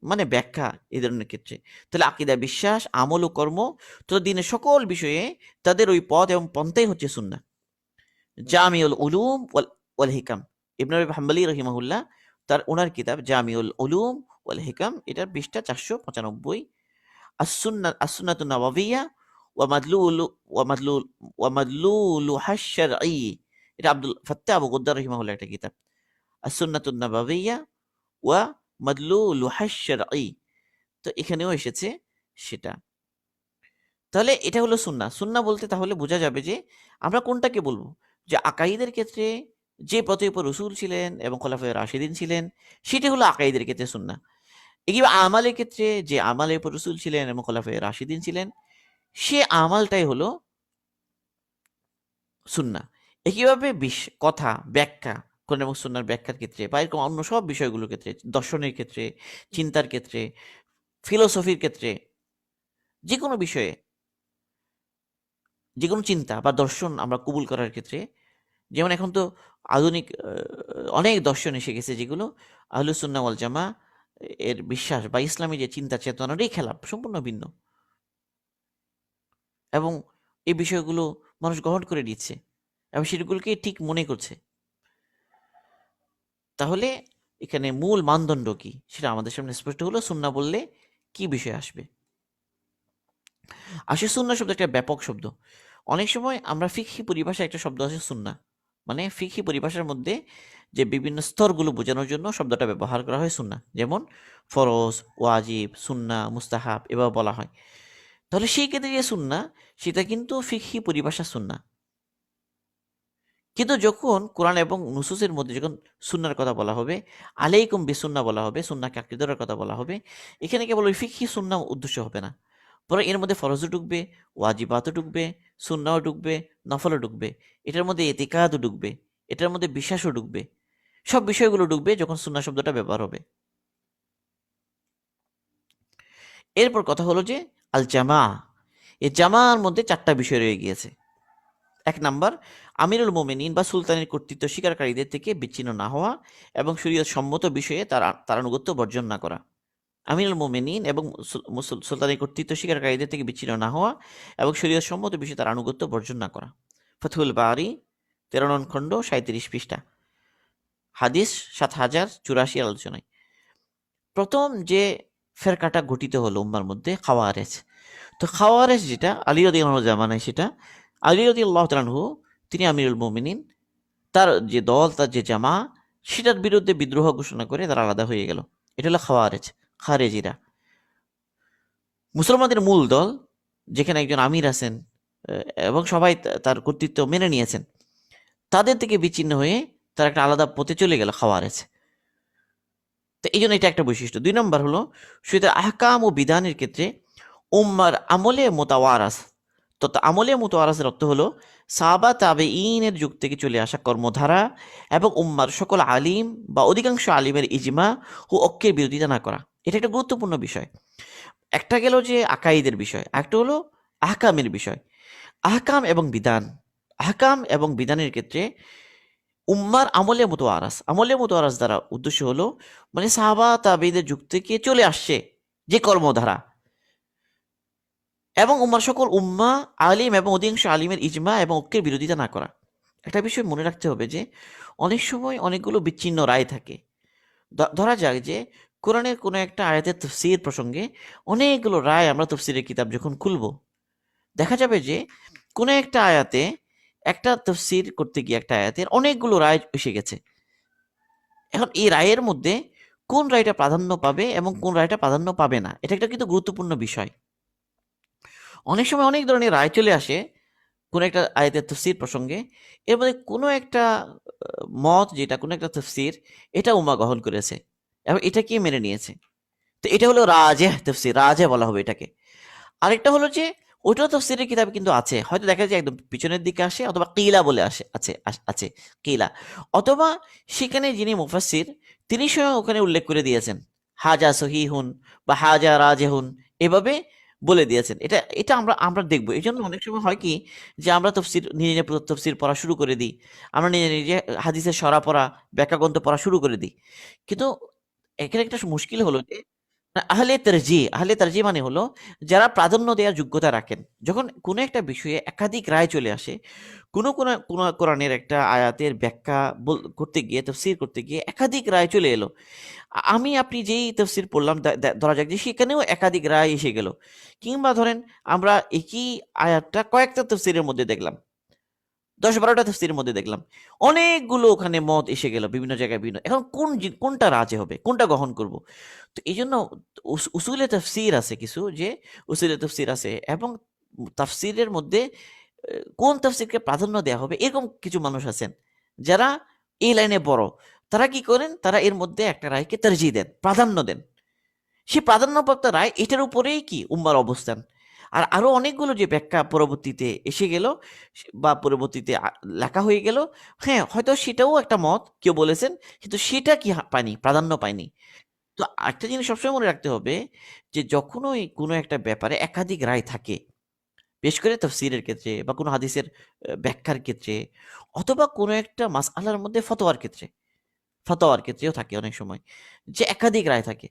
মানে ব্যাখ্যা, এই ধরনের ক্ষেত্রে। তাহলে আকীদা, বিশ্বাস, আমল ও কর্ম, তো দিনের সকল বিষয়ে তাদের ওই পথ এবং পন্থাই হচ্ছে সুন্নাহ। জামিউল উলুম ওয়াল হিকাম, ইবনে আবি হাম্বলী রাহিমাহুল্লাহ, ওনার কিতাব জামিউল উলুম ওয়াল হিকাম, এটার পৃষ্ঠা 495। as-sunnatun nabawiyyah ওয়া মাদলুলু ওয়া মাদলুল ওয়া মাদলুলুহা আশ-শারঈ, এটা আব্দুল ফাত্তাহ আবু গুদ্দার রাহিমাহুল্লাহ একটা কিতাব, as-sunnatun nabawiyyah ওয়া মাদলুলুহা আশ-শারঈ। তো এখানেও এসেছে সেটা। তাহলে এটা হলো সুন্নাহ। সুন্নাহ বলতে তাহলে বোঝা যাবে যে আমরা কোনটাকে বলবো, যে আকাইদের ক্ষেত্রে যে পথের উপর রাসূল ছিলেন এবং খোলাফায়ে রাশিদিন ছিলেন, সেটা হলো আকাইদের ক্ষেত্রে সুন্নাহ। একিবা আমালের ক্ষেত্রে যে আমালের উপর রাসূল ছিলেন এবং খোলাফায়ে রাশিদিন ছিলেন, সে আমালটাই হলো সুন্নাহ। একইভাবে কথা, ব্যাখ্যা, কোরআন এবং সুন্নাহর ব্যাখ্যার ক্ষেত্রে বা এরকম অন্য সব বিষয়গুলোর ক্ষেত্রে, দর্শনের ক্ষেত্রে, চিন্তার ক্ষেত্রে, ফিলোসফির ক্ষেত্রে, যেকোনো বিষয়ে, যেকোনো চিন্তা বা দর্শন আমরা কবুল করার ক্ষেত্রে, যেমন এখন তো আধুনিক অনেক দর্শন এসে গেছে যেগুলো আহলুস সুন্নাহ ওয়াল জামাআহ এর বিশ্বাস বা ইসলামী যে চিন্তা চেতনারই খেলাপ, সম্পূর্ণ ভিন্ন। এবং এই বিষয়গুলো মানুষ গ্রহণ করে নিচ্ছে এবং সেগুলোকে ঠিক মনে করছে। তাহলে এখানে মূল মানদণ্ড কি সেটা আমাদের সামনে স্পষ্ট হলো। সুন্নাহ বললে কি বিষয় আসবে? আসলে সুন্নাহ শব্দ একটা ব্যাপক শব্দ। অনেক সময় আমরা ফিকহি পরিভাষায় একটা শব্দ আছে সুন্নাহ, মানে ফিকহি পরিভাষার মধ্যে যে বিভিন্ন স্তরগুলো বোঝানোর জন্য শব্দটা ব্যবহার করা হয় সুন্নাহ, যেমন ফরজ, ওয়াজিব, সুন্নাহ, মুস্তাহাব এভাবে বলা হয়। তাহলে সেই ক্ষেত্রে যে সুন্নাহ, সেটা কিন্তু ফিকহি পরিভাষা সুন্নাহ। কিন্তু যখন কোরআন এবং নুসুসের মধ্যে যখন সুন্নাহর কথা বলা হবে, আলাইকুম বিসুন্নাহ বলা হবে, সুন্নাহকে আঁকড়ে ধরার কথা বলা হবে, এখানে কেবল ওই ফিকহি সুন্নাহ উদ্দেশ্য হবে না, বরং এর মধ্যে ফরজও ঢুকবে, ওয়াজিবাতও ঢুকবে, সুন্নাহও ঢুকবে, নফলও ঢুকবে, এটার মধ্যে ইতিকাদও ঢুকবে, এটার মধ্যে বিশ্বাসও ঢুকবে। সব বিষয়গুলো ঢুকবে যখন সুন্নাহ শব্দটা ব্যবহার হবে। এরপর কথা হলো যে আল জামা, এই জামার মধ্যে 4টা বিষয় রয়ে গিয়েছে। 1 নাম্বার, আমিরুল মোমিনিন বা সুলতানের কর্তৃত্ব স্বীকারকারীদের থেকে বিচ্ছিন্ন না হওয়া এবং শরীয়ত সম্মত বিষয়ে তার আনুগত্য বর্জন না করা। আমিরুল মোমিনিন এবং সুলতানের কর্তৃত্ব স্বীকারকারীদের থেকে বিচ্ছিন্ন না হওয়া এবং শরীয়ত সম্মত বিষয়ে তার আনুগত্য বর্জন না করা। ফাতহুল বারি 13 নং খণ্ড 37 পৃষ্ঠা, হাদিস 7084 আলোচনায়। প্রথম যে ফেরকাটা গঠিত হলো উম্মার মধ্যে খাওয়ারেজ। তো খাওয়ারেজ যেটা আলী রাদিয়াল্লাহু জামানায়, সেটা আলী রাদিয়াল্লাহু তাআলা আনহু, তিনি আমিরুল মুমিনিন, তার যে দল, তার যে জামা, সেটার বিরুদ্ধে বিদ্রোহ ঘোষণা করে তারা আলাদা হয়ে গেল। এটা হলো খাওয়ারেজ, খারেজিরা। মুসলমানদের মূল দল, যেখানে একজন আমির আছেন, এবং সবাই তার কর্তৃত্ব মেনে নিয়েছেন, তাদের থেকে বিচ্ছিন্ন হয়ে তারা একটা আলাদা পথে চলে গেল খাওয়ারেজ। তো এই জন্য এটা একটা বৈশিষ্ট্য। 2 নম্বর হলো শরীয়তের আহকাম ও বিধানের ক্ষেত্রে উম্মার আমলে মোতাওয়ারাস। তো আমলে মোতাওয়ারাসের অর্থ হলো সাহাবা তাবেঈনের যুগ থেকে চলে আসা কর্মধারা এবং উম্মার সকল আলিম বা অধিকাংশ আলিমের ইজমা ও ঐক্যের বিরোধিতা না করা। এটা একটা গুরুত্বপূর্ণ বিষয়। একটা গেল যে আকাইদের বিষয়, একটা হলো আহকামের বিষয়। আহকাম এবং বিধান, আহকাম এবং বিধানের ক্ষেত্রে উম্মার আমলে মুতওয়ারাস দ্বারা উদ্দেশ্য হলো মানে সাহাবা তাবেঈদের যুগ থেকে চলে আসছে যে কর্মধারা, এবং উম্মার সকল উম্মা আলিম এবং অধিকাংশ আলিমের ইজমা এবং ঐক্যের বিরোধিতা না করা। একটা বিষয় মনে রাখতে হবে যে অনেক সময় অনেকগুলো বিচ্ছিন্ন রায় থাকে। ধরা যাক যে কোরআনের কোনো একটা আয়াতের তফসির প্রসঙ্গে অনেকগুলো রায় আমরা তফসিরের কিতাব যখন খুলব, দেখা যাবে যে কোনো একটা আয়াতে একটা তফসির করতে গিয়ে একটা আয়াতের অনেকগুলো রায় এসে গেছে। এখন এই রায়ের মধ্যে কোন রায়টা প্রাধান্য পাবে এবং কোন রায়টা প্রাধান্য পাবে না, এটা একটা কিন্তু গুরুত্বপূর্ণ বিষয়। অনেক সময় অনেক ধরনের রায় চলে আসে কোনো একটা আয়াতের তফসির প্রসঙ্গে, এর মধ্যে কোনো একটা মত, যেটা কোনো একটা তফসির, এটা উম্মাহ গ্রহণ করেছে এবং এটাকে মেনে নিয়েছে। তো এটা হলো রাজেহ তফসির, রাজেহ বলা হবে এটাকে। আরেকটা হলো যে ওটাও তফসিরের কিতাবে কিন্তু আছে, হয়তো দেখা যায় একদম পিছনের দিকে আসে, অথবা কিলা বলে আসে, আছে কিলা, অথবা সেখানে যিনি মুফাসসির তিনি স্বয়ং ওখানে উল্লেখ করে দিয়েছেন হাজা সহিহুন বা হাজা রাজেহুন, এভাবে বলে দিয়েছেন। এটা এটা আমরা আমরা দেখবো। এই জন্য অনেক সময় হয় কি যে আমরা তফসির নিজে নিজে তফসির পড়া শুরু করে দিই, আমরা নিজে নিজে হাদিসের সরা পড়া, ব্যাখ্যা গ্রন্থ পড়া শুরু করে দিই। কিন্তু এখানে একটা মুশকিল হলো যে আহলে তারজি মানে হলো যারা প্রাধান্য দেওয়ার যোগ্যতা রাখেন। যখন কোনো একটা বিষয়ে একাধিক রায় চলে আসে, কোনো কোরআনের একটা আয়াতের ব্যাখ্যা করতে গিয়ে, তাফসীর করতে গিয়ে একাধিক রায় চলে এলো। আমি আপনি যেই তাফসীর পড়লাম, ধরা যাক যে সেখানেও একাধিক রায় এসে গেল। কিংবা ধরেন আমরা একই আয়াতটা কয়েকটা তাফসীরের মধ্যে দেখলাম। ১০-১২টা তাফসীরের মধ্যে দেখলাম। অনেকগুলো ওখানে মত এসে গেল বিভিন্ন জায়গায় বিভিন্ন। এখন কোনটা রাজে হবে? কোনটা গ্রহণ করব? তো এইজন্য উসুলে তাফসীর আছে কিছু, যে উসুলে তাফসীর আছে এবং তাফসীরের মধ্যে কোন তাফসীরকে প্রাধান্য দেয়া হবে, এরকম কিছু মানুষ আছেন যারা এই লাইনে বড়। তারা কি করেন? তারা এর মধ্যে একটা রায়কে তারজিহ দেন, প্রাধান্য দেন। সেই প্রাধান্যপ্রাপ্ত রায় এটার উপরেই কি উম্মার অবস্থান। আর আরো অনেকগুলো যে ব্যাখ্যা পরবর্তীতে এসে গেল বা পরবর্তীতে লেখা হয়ে গেল, হ্যাঁ হয়তো সেটাও একটা মত কেউ বলেছেন, কিন্তু সেটা কি পায়নি, প্রাধান্য পায়নি। তো একটা জিনিস সবসময় মনে রাখতে হবে যে যখনই কোনো একটা ব্যাপারে একাধিক রায় থাকে, বিশেষ করে তাফসীরের ক্ষেত্রে বা কোনো হাদিসের ব্যাখ্যার ক্ষেত্রে, অথবা কোনো একটা মাসআলার মধ্যে ফতোয়ার ক্ষেত্রেও থাকে অনেক সময় যে একাধিক রায় থাকে।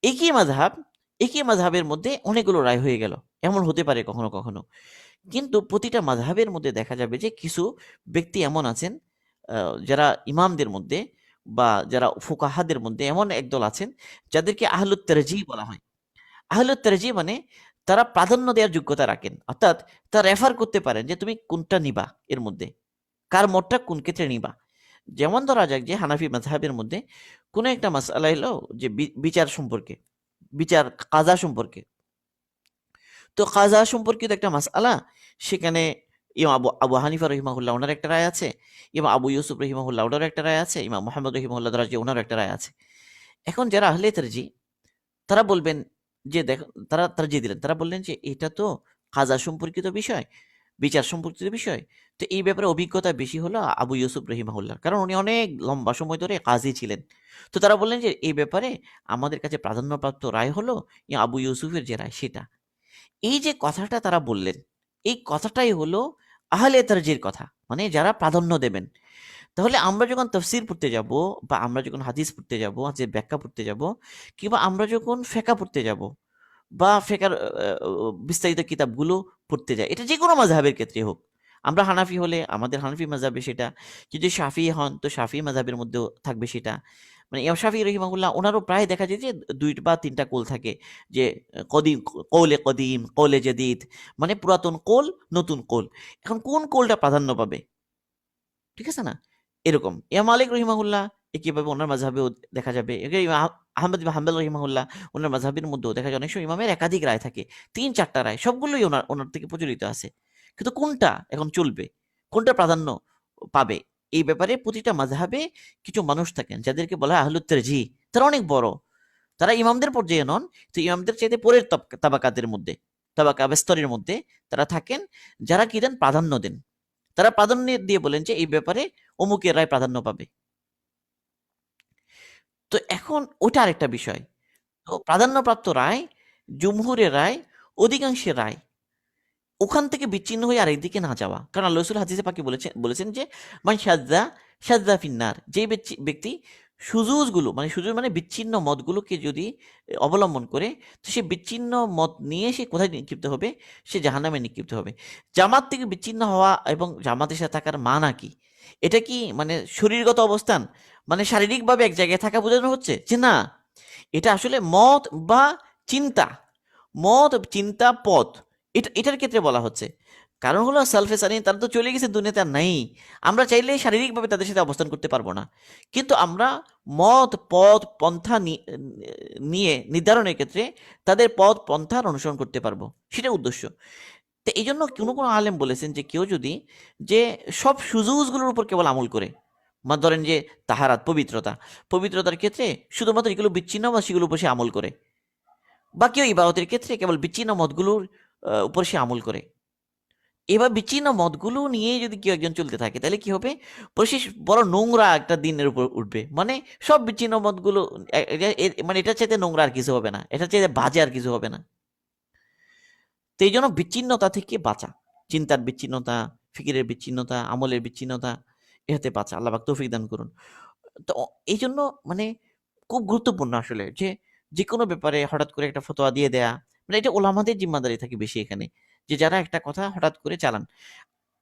একই মাযহাব, একই মাযহাবের মধ্যে অনেকগুলো রায় হয়ে গেল। এমন হতে পারে কখনো, কখনো। কিন্তু প্রতিটা মাযহাবের মধ্যে দেখা যাবে যে কিছু ব্যক্তি এমন আছেন, যারা ইমামদের মধ্যে বা যারা ফুকাহাদের মধ্যে এমন একদল আছেন যাদেরকে আহলুত তারজিহ বলা হয়। আহলুত তারজিহ মানে তারা প্রাধান্য দেওয়ার যোগ্যতা রাখেন। অর্থাৎ তারা রেফার করতে পারেন যে তুমি কোনটা নিবা এর মধ্যে। কার মতটা কোন ক্ষেত্রে নিবা। যেমন ধরা যাক যে হানাফি মাযহাবের মধ্যে কোন একটা মাসআলা এলো যে বিচার সম্পর্কে, বিচার কাজা সম্পর্কে। তো কাজা সম্পর্কিত একটা মাসআলা, সেখানে ইমাম আবু হানিফা রহিমাহুল্লাহ ওনার একটা রায় আছে, ইমাম আবু ইউসুফ রহিমাহুল্লাহ ওনার একটা রায় আছে, ইমাম মুহাম্মদ রহিমাহুল্লাহ দরাজি ওনার একটা রায় আছে। এখন যারা আহলে তারজি তারা বলবেন যে দেখো, তারা তারজিহ দিলেন। তারা বললেন যে এটা তো কাজা সম্পর্কিত বিষয়, বিচার সম্পর্কিত বিষয়। তো এই ব্যাপারে অভিজ্ঞতা বেশি হলো আবু ইউসুফ রহিমাহুল্লাহ, কারণ উনি অনেক লম্বা সময় ধরে কাজী ছিলেন। তো তারা বললেন যে এই ব্যাপারে আমাদের কাছে প্রাধান্যপ্রাপ্ত রায় হলো আবু ইউসুফের যে রায় সেটা। এই যে কথাটা তারা বললেন, এই কথাটাই হলো আহলে তারজির কথা, মানে যারা প্রাধান্য দেবেন। তাহলে আমরা যখন তাফসীর পড়তে যাব বা আমরা যখন হাদিস পড়তে যাব, হাদিসের ব্যাখ্যা পড়তে যাব, কিংবা আমরা যখন ফিকহ পড়তে যাব বা ফিকহের বিস্তারিত কিতাবগুলো পড়তে যাই, এটা যেকোনো মাযহাবের ক্ষেত্রে হোক। আমরা হানাফি হলে আমাদের হানাফি মাযহাবে সেটা, যদি শাফিঈ হন তো শাফিঈ মাযহাবের মধ্যেও থাকবে সেটা। মানে ইমাম শাফিঈ রাহিমাহুল্লাহ ওনারও প্রায় দেখা যায় যে ২ বা ৩ টা কৌল থাকে, যে কদিম, কৌলে কদিম, কৌলে জাদিদ, মানে পুরাতন কৌল, নতুন কৌল। এখন কোন কৌলটা প্রাধান্য পাবে? ঠিক আছে না? এরকম। ইমাম মালিক রহিমাহুল্লাহ একইভাবে ওনার মাযহাবেও দেখা যাবে। ইমাম আহমদ ইবনে হাম্বল রহিমাহুল্লাহ ওনার মাযহাবের মধ্যেও দেখা যায় অনেক সময় ইমামের একাধিক রায় থাকে। ৩-৪ টা রায়। সবগুলোই ওনার থেকে প্রচলিত আছে। কিন্তু কোনটা এখন চলবে, কোনটা প্রাধান্য পাবে, এই ব্যাপারে প্রতিটা মাযহাবে কিছু মানুষ থাকেন যাদেরকে বলা হয় আহলুত তারজিহ। তারা অনেক বড়, তারা ইমামদের পর্যায়ে নন, তো ইমামদের চাইতে পরের তাবাকাতের মধ্যে, তাবাকা বা স্তরের মধ্যে তারা থাকেন, যারা কি দেন, প্রাধান্য দেন। তারা প্রাধান্য দিয়ে বলেন যে এই ব্যাপারে অমুকের রায় প্রাধান্য পাবে। তো এখন ওটা আরেকটা বিষয়। তো প্রাধান্যপ্রাপ্ত রায়, জুমহুরের রায়, অধিকাংশের রায়, ওখান থেকে বিচ্ছিন্ন হয়ে আরেকদিকে না যাওয়া। কারণ আল্লাহ রাসূল হাদিসে পাকে বলেছেন যে মান শাযযা শাযযা ফিন্নার, যে ব্যক্তি সুজুজগুলো মানে সুজুজ মানে বিচ্ছিন্ন মতগুলোকে যদি অবলম্বন করে, তো সে বিচ্ছিন্ন মত নিয়ে সে কোথায় নিক্ষিপ্ত হবে? সে জাহান্নামে নিক্ষিপ্ত হবে। জামাত থেকে বিচ্ছিন্ন হওয়া এবং জামাতের সাথে থাকার মানা কি? এটা কি মানে শরীরগত অবস্থান, মানে শারীরিকভাবে এক জায়গায় থাকা বোঝানো হচ্ছে যে না, এটা আসলে মত বা চিন্তা, মত চিন্তা পথ, এটার ক্ষেত্রে বলা হচ্ছে। কারণ হলো সালফে সালিন তারা তো চলে গেছে, দুনিয়াতে আর নাই। আমরা চাইলে শারীরিকভাবে তাদের সাথে অবস্থান করতে পারবো না, কিন্তু আমরা মত পথ পন্থা নিয়ে নির্ধারণের ক্ষেত্রে তাদের পথ পন্থার অনুসরণ করতে পারবো, সেটা উদ্দেশ্য। তো এই জন্য কোনো কোনো আলেম বলেছেন যে কেউ যদি যে সব সুজুজগুলোর উপর কেবল আমল করে, মানে ধরেন যে তাহারাত পবিত্রতা, পবিত্রতার ক্ষেত্রে শুধুমাত্র এগুলো বিচ্ছিন্ন বা সেগুলোর উপর সে আমল করে, বা কেউ ইবাদতের ক্ষেত্রে কেবল বিচ্ছিন্ন মতগুলোর উপর সে আমল করে, এবার বিচ্ছিন্ন মতগুলো নিয়ে যদি কেউ একজন চলতে থাকে, তাহলে কি হবে? পরে সে বড় নোংরা একটা দিনের উপর উঠবে। মানে সব বিচ্ছিন্ন মতগুলো মানে এটার চাইতে নোংরা আর কিছু হবে না, এটার চাইতে বাজে আর কিছু হবে না। তো এই জন্য বিচ্ছিন্নতা থেকে বাঁচা, চিন্তার বিচ্ছিন্নতা, ফিকিরের বিচ্ছিন্নতা, আমলের বিচ্ছিন্নতা, এহাতে বাঁচা। আল্লাহ পাক তৌফিক দান করুন। তো এই জন্য মানে খুব গুরুত্বপূর্ণ আসলে যে যে কোনো ব্যাপারে হঠাৎ করে একটা ফতোয়া দিয়ে দেয়া, মানে এটা ওলামাদের জিম্মাদারি থাকে বেশি এখানে, যে যারা একটা কথা হঠাৎ করে চালান।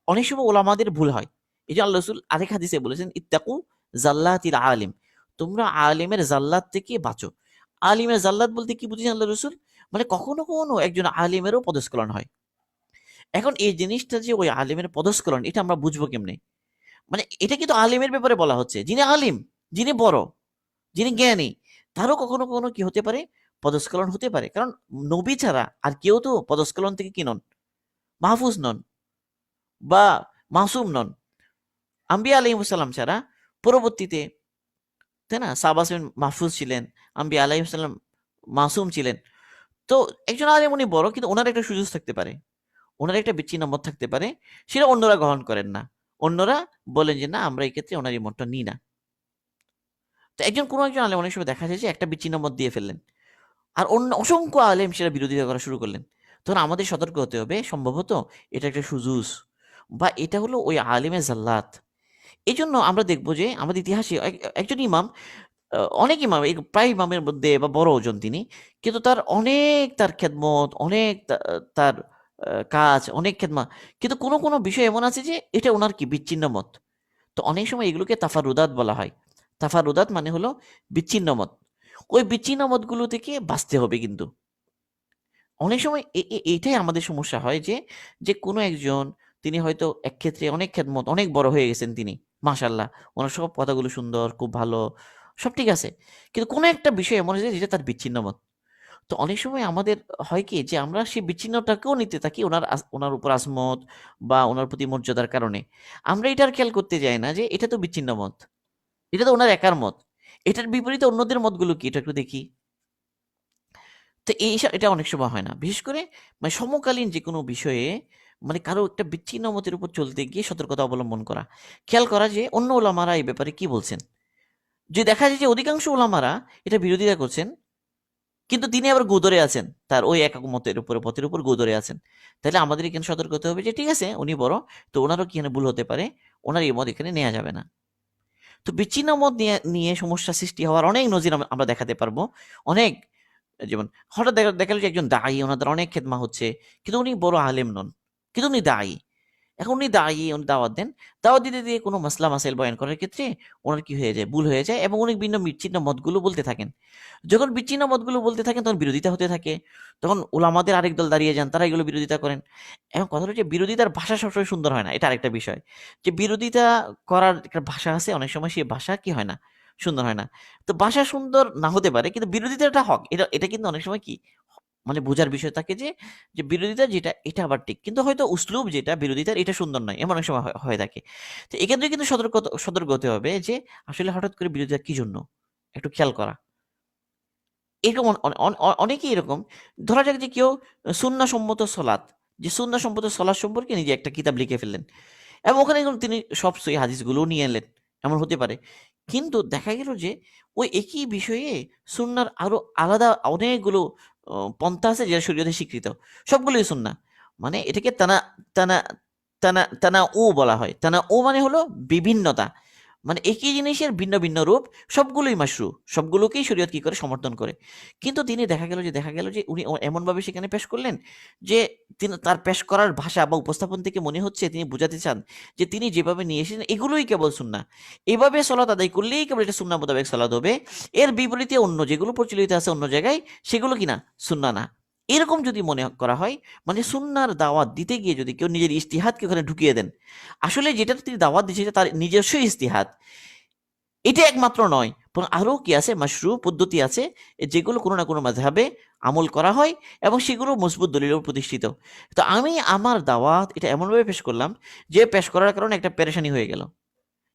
অনেক সময় ওলামাদের ভুল হয়। এই যে আল্লাহ রসুল আরেক হাদিসে বলেছেন ইত্তাকু জাল্লাতিল আলিম, তোমরা আলিমের জাল্লাত থেকে বাঁচো। আলিমের জাল্লাত বলতে কি বুঝেছেন আল্লাহ রসুল? মানে কখনো কখনো একজন আলিমেরও পদস্খলন হয়। এখন এই জিনিসটা যে ওই আলিমের পদস্খলন, এটা আমরা বুঝবো কেমনে? মানে এটা কিন্তু আলিমের ব্যাপারে বলা হচ্ছে, যিনি আলিম, যিনি বড়, যিনি জ্ঞানী, তারও কখনো কখনো কি হতে পারে? পদস্খলন হতে পারে। কারণ নবী ছাড়া আর কেউ তো পদস্খলন থেকে কি নন? মাহফুজ নন বা মাসুম নন। আম্বিয়া আলাইহিসসালাম ছাড়া পরবর্তীতে, তাই না, সাহাবা মাহফুজ ছিলেন, আম্বিয়া আলাইহিসসালাম মাসুম ছিলেন। তো একজন আলেম উনি বড়, কিন্তু ওনার একটা সুযোগ থাকতে পারে, ওনার একটা বিচ্ছিন্ন মত থাকতে পারে, সেটা অন্যরা গ্রহণ করেন না। অন্যরা বলেন যে না, আমরা এই ক্ষেত্রে ওনার এই মতটা নিই না। তো কোনো একজন আলেম অনেক সময় দেখা যায় যে একটা বিচ্ছিন্ন মত দিয়ে ফেললেন, আর অন্য অসংখ্য আলেম সেটা বিরোধিতা করা শুরু করলেন। তখন আমাদের সতর্ক হতে হবে, সম্ভবত এটা একটা সুজুজ, বা এটা হলো ওই আলেমের জাল্লাত। এই জন্য আমরা দেখবো যে আমাদের ইতিহাসে একজন ইমাম, অনেক ইমাম, প্রায় ইমামের মধ্যে বা বড় ওজন তিনি, কিন্তু তার অনেক, তার খেদমত অনেক, তার কাজ অনেক খেদমা, কিন্তু কোনো কোনো বিষয় এমন আছে যে এটা ওনার কি বিচ্ছিন্ন মত। তো অনেক সময় এগুলোকে তাফারুদাত বলা হয়। তাফারুদাত মানে হলো বিচ্ছিন্ন মত। ওই বিচ্ছিন্ন মতগুলো থেকে বাঁচতে হবে কিন্তু। অনেক সময় এইটাই আমাদের সমস্যা হয় যে, কোনো একজন, তিনি হয়তো এক ক্ষেত্রে অনেক খেদমত, অনেক বড় হয়ে গেছেন তিনি। মাশাআল্লাহ, ওনার সব কথাগুলো সুন্দর, খুব ভালো, সব ঠিক আছে। কিন্তু কোনো একটা বিষয় এমন হয়েছে যেটা তার বিচ্ছিন্ন মত। তো অনেক সময় আমাদের হয় কি যে আমরা সেই বিচ্ছিন্নটাকেও নিতে থাকি ওনার উপর আজমত বা ওনার প্রতি মর্যাদার কারণে। আমরা এটা আর খেয়াল করতে যাই না যে এটা তো বিচ্ছিন্ন মত। এটা তো ওনার একার মত। এটার বিপরীতে অন্যদের মতগুলো কি? এটা একটু দেখি। তো এটা অনেক সময় হয় না। বিশেষ করে মানে সমকালীন যেকোনো বিষয়ে মানে কারো একটা বিচ্ছিন্ন মতের উপর চলতে গিয়ে সতর্কতা অবলম্বন করা। খেয়াল করা যে অন্য ওলামারা এই ব্যাপারে কি বলছেন। যদি দেখা যায় যে অধিকাংশ ওলামারা এটা বিরোধিতা করছেন, কিন্তু তিনি আবার গো ধরে আছেন। তার ওই একক মতের উপরে, পথের উপর গো ধরে আছেন। তাইলে আমাদের এখানে সতর্ক হতে হবে যে ঠিক আছে, উনি বড়, তো উনারও কি এখানে ভুল হতে পারে। উনার এই মত এখানে নেয়া যাবে না। তো বিচ্ছিন্ন মত নিয়ে নিয়ে সমস্যা সৃষ্টি হওয়ার অনেক নজির আমরা দেখাতে পারবো। অনেক, যেমন হঠাৎ দেখা গেল যে একজন দায়ী, ওনাদের অনেক খেদমা হচ্ছে, কিন্তু উনি বড় আলেম নন, কিন্তু উনি দায়ী। এখন উনি দায়ী, উনি দাওয়াত দেন। দাওয়াত দিতে দিয়ে কোনো মাসলা মাসাইল বয়ান করার ক্ষেত্রে ওনার কি হয়ে যায়? ভুল হয়ে যায়, এবং উনি ভিন্ন বিচ্ছিন্ন মতগুলো বলতে থাকেন। যখন বিচ্ছিন্ন মতগুলো বলতে থাকেন, তখন বিরোধিতা হতে থাকে। তখন উলামাদের আরেক দল দাঁড়িয়ে যান, তারা এগুলো বিরোধিতা করেন। এখন কথা হচ্ছে বিরোধিতার ভাষা সবসময় সুন্দর হয় না। এটা আরেকটা বিষয়। যে বিরোধিতা করার একটা ভাষা আছে, অনেক সময় সেই ভাষা কি হয় না? সুন্দর হয় না। তো ভাষা সুন্দর না হতে পারে, কিন্তু বিরোধিতাটা হক। এটা এটা কিন্তু অনেক সময় কি? মানে বোঝার বিষয় থাকে যে যে বিরোধিতা যেটা এটা আবার ঠিক, কিন্তু হয়তো উসলুব যেটা বিরোধিতার এটা সুন্দর নয়, এমন অনেক সময় হয়ে থাকে। তো এক্ষেত্রে কিন্তু সতর্ক সতর্ক হতে হবে যে আসলে হঠাৎ করে বিরোধিতা কি জন্য, একটু খেয়াল করা। এরকম অনেকেই এরকম, ধরা যাক যে কেউ সুন্নাহসম্মত সলাৎ, যে সুন্নাহসম্মত সলাৎ সম্পর্কে নিজে একটা কিতাব লিখে ফেললেন এবং ওখানে কিন্তু তিনি সব সই হাদিসগুলোও নিয়ে এলেন, এমন হতে পারে। কিন্তু দেখা গেল যে ওই একই বিষয়ে সুন্নাহর আরো আলাদা অনেকগুলো পন্থা আছে যেটা শরীয়তে স্বীকৃত, সবগুলোই সুন্নাহ। মানে এটাকে তানা তানা তানাউ বলা হয়। তানাউ মানে হলো বিভিন্নতা। মানে একই জিনিসের ভিন্ন ভিন্ন রূপ, সবগুলোই মাশরু, সবগুলোকেই শরীয়ত কি করে সমর্থন করে। কিন্তু তিনি দেখা গেল যে উনি এমনভাবে সেখানে পেশ করলেন যে তিনি তার পেশ করার ভাষা বা উপস্থাপন থেকে মনে হচ্ছে তিনি বোঝাতে চান যে তিনি যেভাবে নিয়ে এসেছেন এগুলোই কেবল সুন্নাহ। এভাবে সলাত আদায় করলেই কেবল এটা সুন্নাহ মোতাবেক সলাত হবে। এর বিপরীতে অন্য যেগুলো প্রচলিত আছে অন্য জায়গায় সেগুলো কিনা সুন্নাহ না। এরকম যদি মনে করা হয়, মানে সুন্নাহর দাওয়াত দিতে গিয়ে যদি কেউ নিজের ইজতিহাদকে ওখানে ঢুকিয়ে দেন, আসলে যেটা তিনি দাওয়াত দিচ্ছে সেটা তার নিজস্ব ইজতিহাদ, এটা একমাত্র নয়, বরং আরো কি আছে, মাশরু পদ্ধতি আছে যেগুলো কোনো না কোনো মাযহাবে আমল করা হয় এবং সেগুলো মজবুত দলিলের উপর প্রতিষ্ঠিত। তো আমি আমার দাওয়াত এটা এমনভাবে পেশ করলাম যে পেশ করার কারণে একটা পেরেশানি হয়ে গেল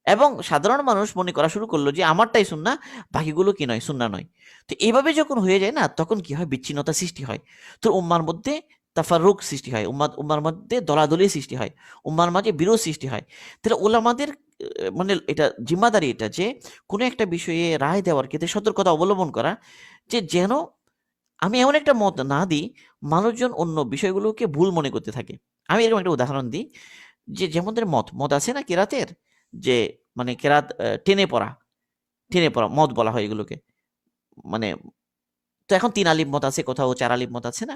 এবং সাধারণ মানুষ মনে করা শুরু করলো যে আমারটাই সুন্নাহ, বাকিগুলো কি নয়, সুন্নাহ নয়। তো এভাবে যখন হয়ে যায় না, তখন কি হয়, বিচ্ছিন্নতা সৃষ্টি হয়। তো উম্মার মধ্যে তাফাররুক সৃষ্টি হয়, উম্মার মধ্যে দলাদলি সৃষ্টি হয়, উম্মার মাঝে বিরোধ সৃষ্টি হয়। তাহলে ওলামাদের মানে এটা জিম্মাদারি এটা যে কোনো একটা বিষয়ে রায় দেওয়ার ক্ষেত্রে সতর্কতা অবলম্বন করা, যে যেন আমি এমন একটা মত না দিই মানুষজন অন্য বিষয়গুলোকে ভুল মনে করতে থাকে। আমি এরকম একটা উদাহরণ দিই, যে যেমন মত আছে না কেরাতের, যে মানে কেরাত টেনে পড়া মত বলা হয় এগুলোকে। মানে তো এখন ৩ আলিফ মত আছে, কোথাও ৪ আলিফ মত আছে না?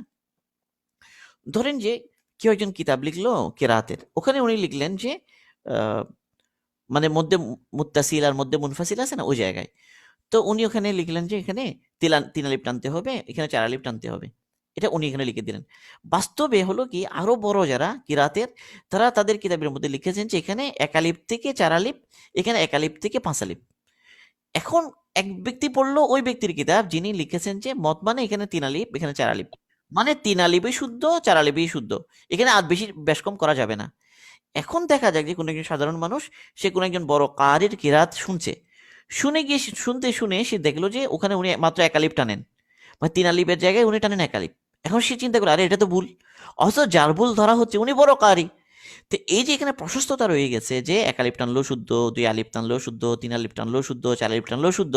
ধরেন যে কেউ একজন কিতাব লিখলো কেরাতের, ওখানে উনি লিখলেন যে আ মানে মধ্যে মুত্তাসিল আর মধ্যে মুনফাসিল আছে না? ওই জায়গায়। তো উনি ওখানে লিখলেন যে এখানে ৩ আলিফ টানতে হবে, এখানে ৪ আলিফ টানতে হবে। এটা উনি এখানে লিখে দিলেন। বাস্তবে হলো কি, আরো বড় যারা কিরাতের, তারা তাদের কিতাবের মধ্যে লিখেছেন যে এখানে ১ আলিফ থেকে ৪ আলিফ, এখানে ১ আলিফ থেকে ৫ আলিফ। এখন এক ব্যক্তি পড়লো ওই ব্যক্তির কিতাব যিনি লিখেছেন যে মত মানে এখানে ৩ আলিফ, এখানে ৪ আলিফ। মানে ৩ আলিফই শুদ্ধ, ৪ আলিফই শুদ্ধ। এখানে আর বেশি বেশ কম করা যাবে না। এখন দেখা যাক যে কোনো একজন সাধারণ মানুষ, সে কোনো একজন বড় কারির কিরাত শুনছে। শুনে সে দেখলো যে ওখানে উনি মাত্র ১ আলিফ টানেন। মানে ৩ আলিফের জায়গায় উনি টানেন ১ আলিফ। এখন সে চিন্তা করলো, আরে এটা তো ভুল। অথচ যার ভুল ধরা হচ্ছে উনি বড় কারি। তো এই যে এখানে প্রশস্ততা রয়ে গেছে যে ১ আলিফ টানলেও শুদ্ধ, ২ আলিফ টানলেও শুদ্ধ, ৩ আলিফ টানলেও শুদ্ধ, ৪ আলিফ টানলেও শুদ্ধ।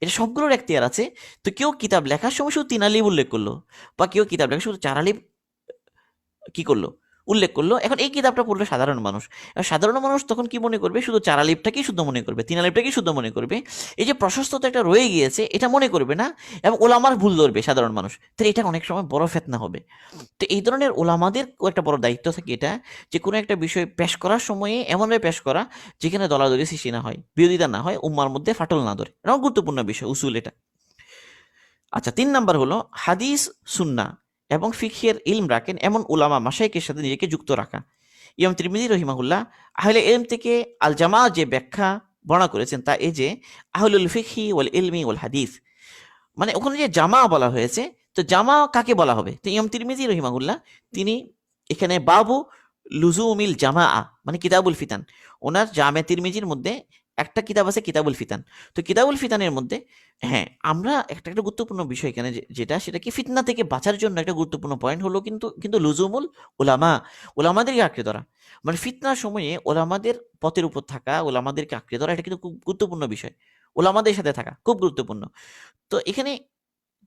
এটা সবগুলোর এখতিয়ার আছে। তো কেউ কিতাব লেখার সময় শুধু ৩ আলিফ উল্লেখ করলো, বা কেউ কিতাব লেখার শুধু ৪ আলিফ কি করলো, উল্লেখ করলো। এখন এই কিতাবটা পড়বে সাধারণ মানুষ। এবার সাধারণ মানুষ তখন কি মনে করবে, শুধু ৪ আলিফটাকেই শুদ্ধ মনে করবে, ৩ আলিফটাকেই শুদ্ধ মনে করবে। এই যে প্রশস্ততা একটা রয়ে গিয়েছে এটা মনে করবে না, এবং ওলামার ভুল ধরবে সাধারণ মানুষ। তাহলে এটা অনেক সময় বড় ফিতনা হবে। তো এই ধরনের ওলামাদের একটা বড় দায়িত্ব থাকে এটা, যে কোনো একটা বিষয় পেশ করার সময়ে এমনভাবে পেশ করা যেখানে দলাদলি সৃষ্টি না হয়, বিরোধিতা না হয়, উম্মার মধ্যে ফাটল না ধরে। এটা গুরুত্বপূর্ণ বিষয়, উসুল এটা। আচ্ছা, ৩ নাম্বার হলো হাদিস, সুন্নাহ এবং ফিকহের ইলম রাখেন এমন উলামা মাশায়েখের সাথে নিজেকে যুক্ত রাখা। ইমাম তিরমিজি রহিমাহুল্লাহ আহলে ইলম থেকে আল জামা যে ব্যাখ্যা বর্ণনা করেছেন তা এই যে আহলুল ফিকহি ওয়াল ইলমি ওয়াল হাদিস, মানে ওখানে যে জামা বলা হয়েছে, তো জামা কাকে বলা হবে? তো ইমাম তিরমিজি রহিমাহুল্লাহ তিনি এখানে বাবু লুজুমিল জামা, মানে কিতাবুল ফিতান, ওনার জামে তিরমিজির মধ্যে একটা কিতাব আছে কিতাবুল ফিতান। তো কিতাবুল ফিতানের মধ্যে, হ্যাঁ, আমরা একটা গুরুত্বপূর্ণ বিষয় এখানে যেটা সেটা কি, ফিতনা থেকে বাঁচার জন্য একটা গুরুত্বপূর্ণ পয়েন্ট হলো কিন্তু কিন্তু লুজুমুল ওলামা, ওলামাদেরকে আঁকড়ে ধরা। মানে ফিতনার সময়ে ওলামাদের পথের উপর থাকা, ওলামাদেরকে আঁকড়ে ধরা, এটা কিন্তু খুব গুরুত্বপূর্ণ বিষয়। ওলামাদের সাথে থাকা খুব গুরুত্বপূর্ণ। তো এখানে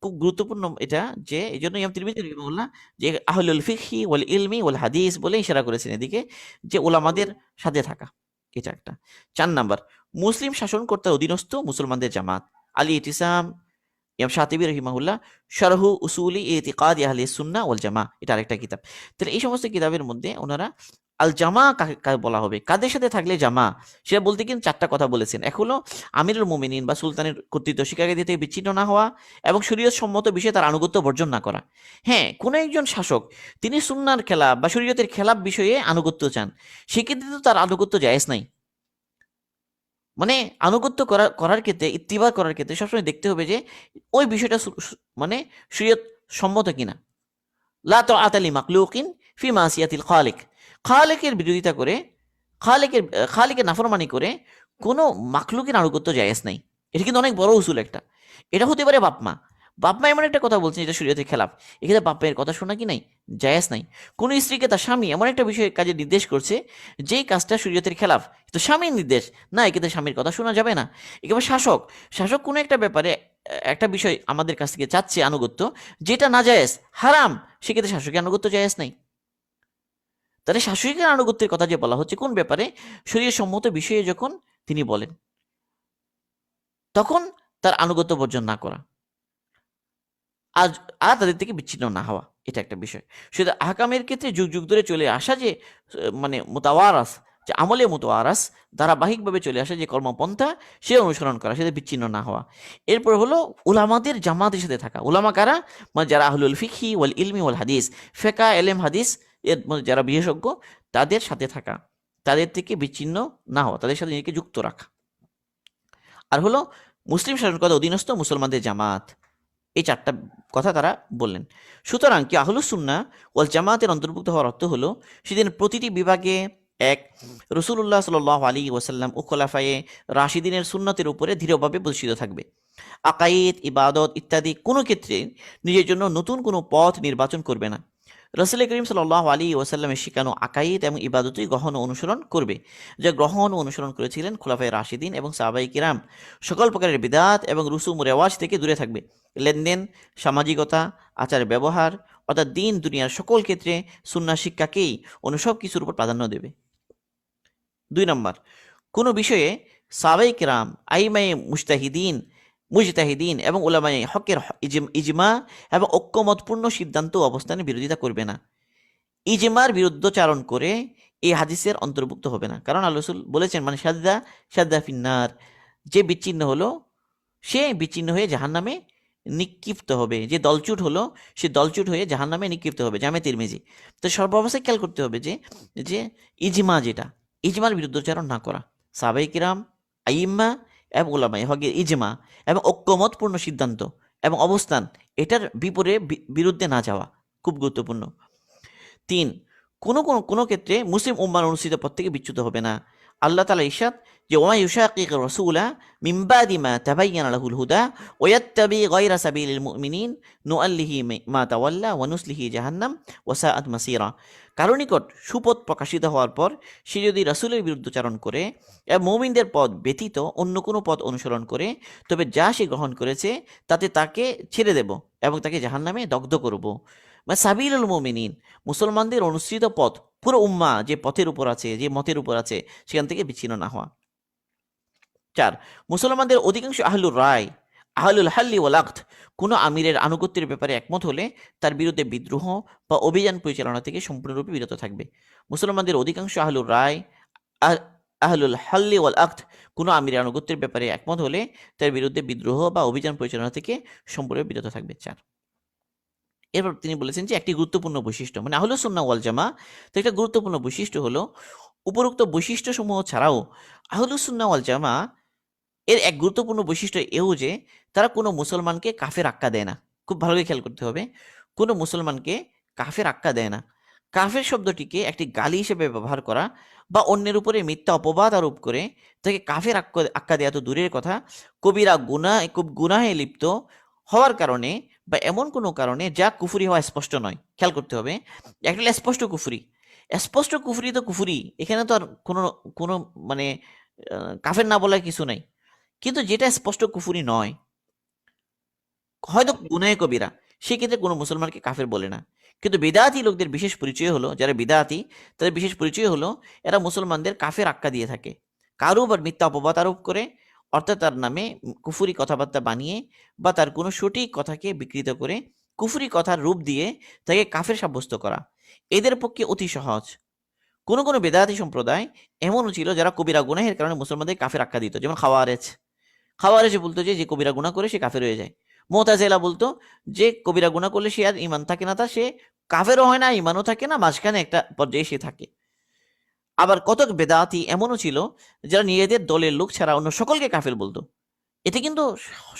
খুব গুরুত্বপূর্ণ এটা, যে এইজন্য ইমাম তিরমিজি রাহিমাহুল্লাহ যে আহলুল ফিকহি ওয়াল ইলমি ওয়াল হাদিস বলে ইশারা করেছেন এদিকে, যে ওলামাদের সাথে থাকা। এটা একটা। ৪ নাম্বার, মুসলিম শাসনকর্তার অধীনস্থ মুসলমানদের জামাত। আলী ইতিসাম ইমাম শাতিবি রহিমাহুল্লাহ শারহু উসুলি ইতিকাদি আহলি সুন্নাহ ওয়াল জামা, এটা আরেকটা কিতাব। তাহলে এই সমস্ত কিতাবের মধ্যে ওনারা আল জামা কাকে বলা হবে, কাদের সাথে থাকলে জামা, সেটা বলতে কিন্তু ৪টা কথা বলেছেন। এক হলো আমিরুল মুমিনিন বা সুলতানের কর্তৃত্ব স্বীকারোক্তি থেকে বিচ্ছিন্ন না হওয়া এবং শরীয়ত সম্মত বিষয়ে তার আনুগত্য বর্জন না করা। হ্যাঁ, কোনো একজন শাসক তিনি সুন্নাহর খেলাফ বা শরীয়তের খেলাফ বিষয়ে আনুগত্য চান, সেক্ষেত্রে তো তার আনুগত্য জায়েজ নাই। মানে আনুগত্য করার ক্ষেত্রে, ইত্তিবা করার ক্ষেত্রে সবসময় দেখতে হবে যে ওই বিষয়টা মানে শরীয়ত সম্মত কিনা। লা তাআতা লিমাখলুকিন ফি মাসিয়াতিল খালিক, খালেকের বিরোধিতা করে, খালিকের নাফরমানি করে কোনো মাখলুকের আনুগত্য জায়েজ নাই। এটা কিন্তু অনেক বড় উসুল একটা। এটা হতে পারে বাপ মা, বাপ মা এমন একটা কথা বলছেন যেটা শরীয়তের খেলাফ, এক্ষেত্রে বাপ মায়ের কথা শোনা কি নাই, জায়েজ নাই। কোন স্ত্রীকে তার স্বামী এমন একটা বিষয়ে কাজে নির্দেশ করছে যেই কাজটা শরীয়তের খেলাফ, তো স্বামীর নির্দেশ না, এক্ষেত্রে স্বামীর কথা শোনা যাবে না। একেবারে শাসক, শাসক কোনো একটা ব্যাপারে একটা বিষয় আমাদের কাছ থেকে চাচ্ছে আনুগত্য, যেটা না জায়েজ, হারাম, সেক্ষেত্রে শাসকের আনুগত্য জায়েজ নাই। তাহলে শাশুড়ির আনুগত্যের কথা যে বলা হচ্ছে কোন ব্যাপারে, শরীর সম্মত বিষয়ে যখন তিনি বলেন তখন তার আনুগত্য বর্জন না করা, আর আর তাদের থেকে বিচ্ছিন্ন না হওয়া, এটা একটা বিষয়। সেটা আহকামের ক্ষেত্রে যুগ যুগ ধরে চলে আসা যে মানে মোতাওয়ারাস, যে আমলে মোতাওয়ারাস, ধারাবাহিকভাবে চলে আসা যে কর্মপন্থা, সে অনুসরণ করা, সেটা বিচ্ছিন্ন না হওয়া। এরপর হলো উলামাদের জামাতের সাথে থাকা। উলামা কারা? মানে যারা আহলুল ফিকহি ওয়াল ইলমি ওয়াল হাদিস, ফেকা এলেম হাদিস এর মধ্যে যারা বিশেষজ্ঞ, তাদের সাথে থাকা, তাদের থেকে বিচ্ছিন্ন না হওয়া, তাদের সাথে নিজেকে যুক্ত রাখা। আর হলো মুসলিম শাসনকর্তা অধীনস্থ মুসলমানদের জামাত, এই চারটা কথা তারা বললেন। সুতরাং কি আহলুস সুন্নাহ ওয়াল জামাতের অন্তর্ভুক্ত হওয়ার অর্থ হলো সেদিন প্রতিটি বিভাগে এক, রসুল্লাহ সাল্লাল্লাহু আলাইহি ওয়াসাল্লাম ও খোলাফায়ে রাশিদিনের সুন্নতের উপরে দৃঢ়ভাবে প্রতিষ্ঠিত থাকবে। আকায়েদ, ইবাদত ইত্যাদি কোনো ক্ষেত্রে নিজের জন্য নতুন কোনো পথ নির্বাচন করবে না। রসুল করিম সাল্লাল্লাহু আলাইহি ওয়াসাল্লামের শিখানো আকায়েদ এবং ইবাদতই গ্রহণ ও অনুসরণ করবে, যা গ্রহণ ও অনুসরণ করেছিলেন খোলাফায়ে রাশিদিন এবং সাহাবায়ে কিরাম। সকল প্রকারের বিদআত এবং রুসুম রেওয়াজ থেকে দূরে থাকবে। লেনদেন, সামাজিকতা, আচার ব্যবহার অর্থাৎ দিন দুনিয়ার সকল ক্ষেত্রে সুন্নাহ শিক্ষাকেই সব কিছুর উপর প্রাধান্য দেবে। 2 নম্বর, কোনো বিষয়ে সাহাবায়ে কিরাম, আইমায়ে মুজতাহিদিন এবং উলামায়ে হকের ইজমা এবং ঐক্যমতপূর্ণ সিদ্ধান্ত ও অবস্থানের বিরোধিতা করবে না। ইজমার বিরুদ্ধচারণ করে এই হাদিসের অন্তর্ভুক্ত হবে না, কারণ আল্লাহ রাসূল বলেছেন মানে সাদ্দা ফিন্নার, যে বিচ্ছিন্ন হলো সে বিচ্ছিন্ন হয়ে জাহান্নামে নিক্ষিপ্ত হবে, যে দলচুট হলো সে দলচুট হয়ে জাহান্নামে নিক্ষিপ্ত হবে। জামে তিরমিজি। তো সর্বাবস্থায় খেয়াল করতে হবে যে যে ইজমা, যেটা ইজমার বিরুদ্ধচারণ না করা, সাহাবায়ে কিরাম, আইম্মা এবং উলামায়ে হকের ইজমা এবং ঐক্যমতপূর্ণ সিদ্ধান্ত এবং অবস্থান, এটার বিরুদ্ধে না যাওয়া খুব গুরুত্বপূর্ণ। 3, কোনো ক্ষেত্রে মুসলিম উম্মার অনুষ্ঠিত পথ থেকে বিচ্যুত হবে না। আল্লাহ তাআলা ইরশাদ যে ওয়া ইউশাকিকির রাসূলা মিন বাদি মা তাবায়্যানা লাহুল হুদা ওয়া ইয়াত্তাবি গায়রা সাবিলিল মুমিনিন নুআল্লিহি মা তাওয়াল্লা ওয়া নুসলিহি জাহান্নাম ওয়া সাআত মাসীরা। কারো নিকট সুপথ প্রকাশিত হওয়ার পর সে যদি রাসূলের বিরুদ্ধচারণ করে এবং মুমিনদের পথ ব্যতীত অন্য কোনো পথ অনুসরণ করে, তবে যা সে গ্রহণ করেছে তাতে তাকে ছেড়ে দেব এবং তাকে জাহান্নামে দগ্ধ করব। মানে সাবিলুল মুমিনিন, মুসলমানদের অনুসৃত পথ, পুরো উম্মাহ যে পথের উপর আছে, যে মতের উপর আছে, সেখান থেকে বিচ্ছিন্ন না হওয়া। 4, মুসলমানদের অধিকাংশ আহলুল হাল্লি ওয়াল আকদ কোনো আমিরের আনুগত্যের ব্যাপারে একমত হলে তার বিরুদ্ধে বিদ্রোহ বা অভিযান পরিচালনা থেকে সম্পূর্ণরূপে বিরত থাকবে। মুসলমানদের অধিকাংশ আহলুল হাল্লি ওয়াল আকদ কোনো আমিরের আনুগত্যের ব্যাপারে একমত হলে তার বিরুদ্ধে বিদ্রোহ বা অভিযান পরিচালনা থেকে সম্পূর্ণ বিরত থাকবে। 4, এরপর তিনি বলেছেন যে একটি গুরুত্বপূর্ণ বৈশিষ্ট্য, মানে আহলুস সুন্নাহ ওয়াল জামা, তো একটা গুরুত্বপূর্ণ বৈশিষ্ট্য হলো উপরোক্ত বৈশিষ্ট্যসমূহ ছাড়াও আহলুস সুন্নাহ ওয়াল জামা এর এক গুরুত্বপূর্ণ বৈশিষ্ট্য এও যে তারা কোনো মুসলমানকে কাফের আক্কা দেয় না। খুব ভালো করে খেয়াল করতে হবে, কোনো মুসলমানকে কাফের আক্কা দেয় না। কাফের শব্দটিকে একটি গালি হিসেবে ব্যবহার করা বা অন্যের উপরে মিথ্যা অপবাদ আরোপ করে তাকে কাফের আক্কা দেয়া তো দূরের কথা, কবিরা গুনাহে লিপ্ত হওয়ার কারণে বা এমন কোনো কারণে যা কুফরি হওয়া স্পষ্ট নয়। খেয়াল করতে হবে, একটা স্পষ্ট কুফরি তো কুফরি, এখানে তো আর কোনো কোনো মানে কাফের না বলার কিছু নাই। কিন্তু যেটা স্পষ্ট কুফরি নয়, হয়তো গুনাহে কবিরা, সেক্ষেত্রে কোনো মুসলমানকে কাফের বলে না। কিন্তু বিদআতি লোকদের বিশেষ পরিচয় হলো, যারা বিদআতি তাদের বিশেষ পরিচয় হলো এরা মুসলমানদের কাফের আখ্যা দিয়ে থাকে, কারো উপর মিথ্যা অপবাদ আরোপ করে, অর্থাৎ তার নামে কুফরি কথাবার্তা বানিয়ে বা তার কোনো সঠিক কথাকে বিকৃত করে কুফরি কথার রূপ দিয়ে তাকে কাফের সাব্যস্ত করা এদের পক্ষে অতি সহজ। কোনো বেদাতি সম্প্রদায় এমনও ছিল যারা কবিরা গুনাহের কারণে মুসলমানদের কাফের আখ্যা দিত, যেমন খাওয়ারেজ বলতো যে কবিরা গুনাহ করে সে কাফের হয়ে যায়। মুতাজিলা বলতো যে কবিরা গুনাহ করলে সে আর ঈমান থাকে না, সে কাফেরও হয় না, ঈমানও থাকে না, মাঝখানে একটা পর্যায়ে সে থাকে। আবার কতক বেদাতি এমনও ছিল যারা নিজেদের দলের লোক ছাড়া অন্য সকলকে কাফের বলতো। এতে কিন্তু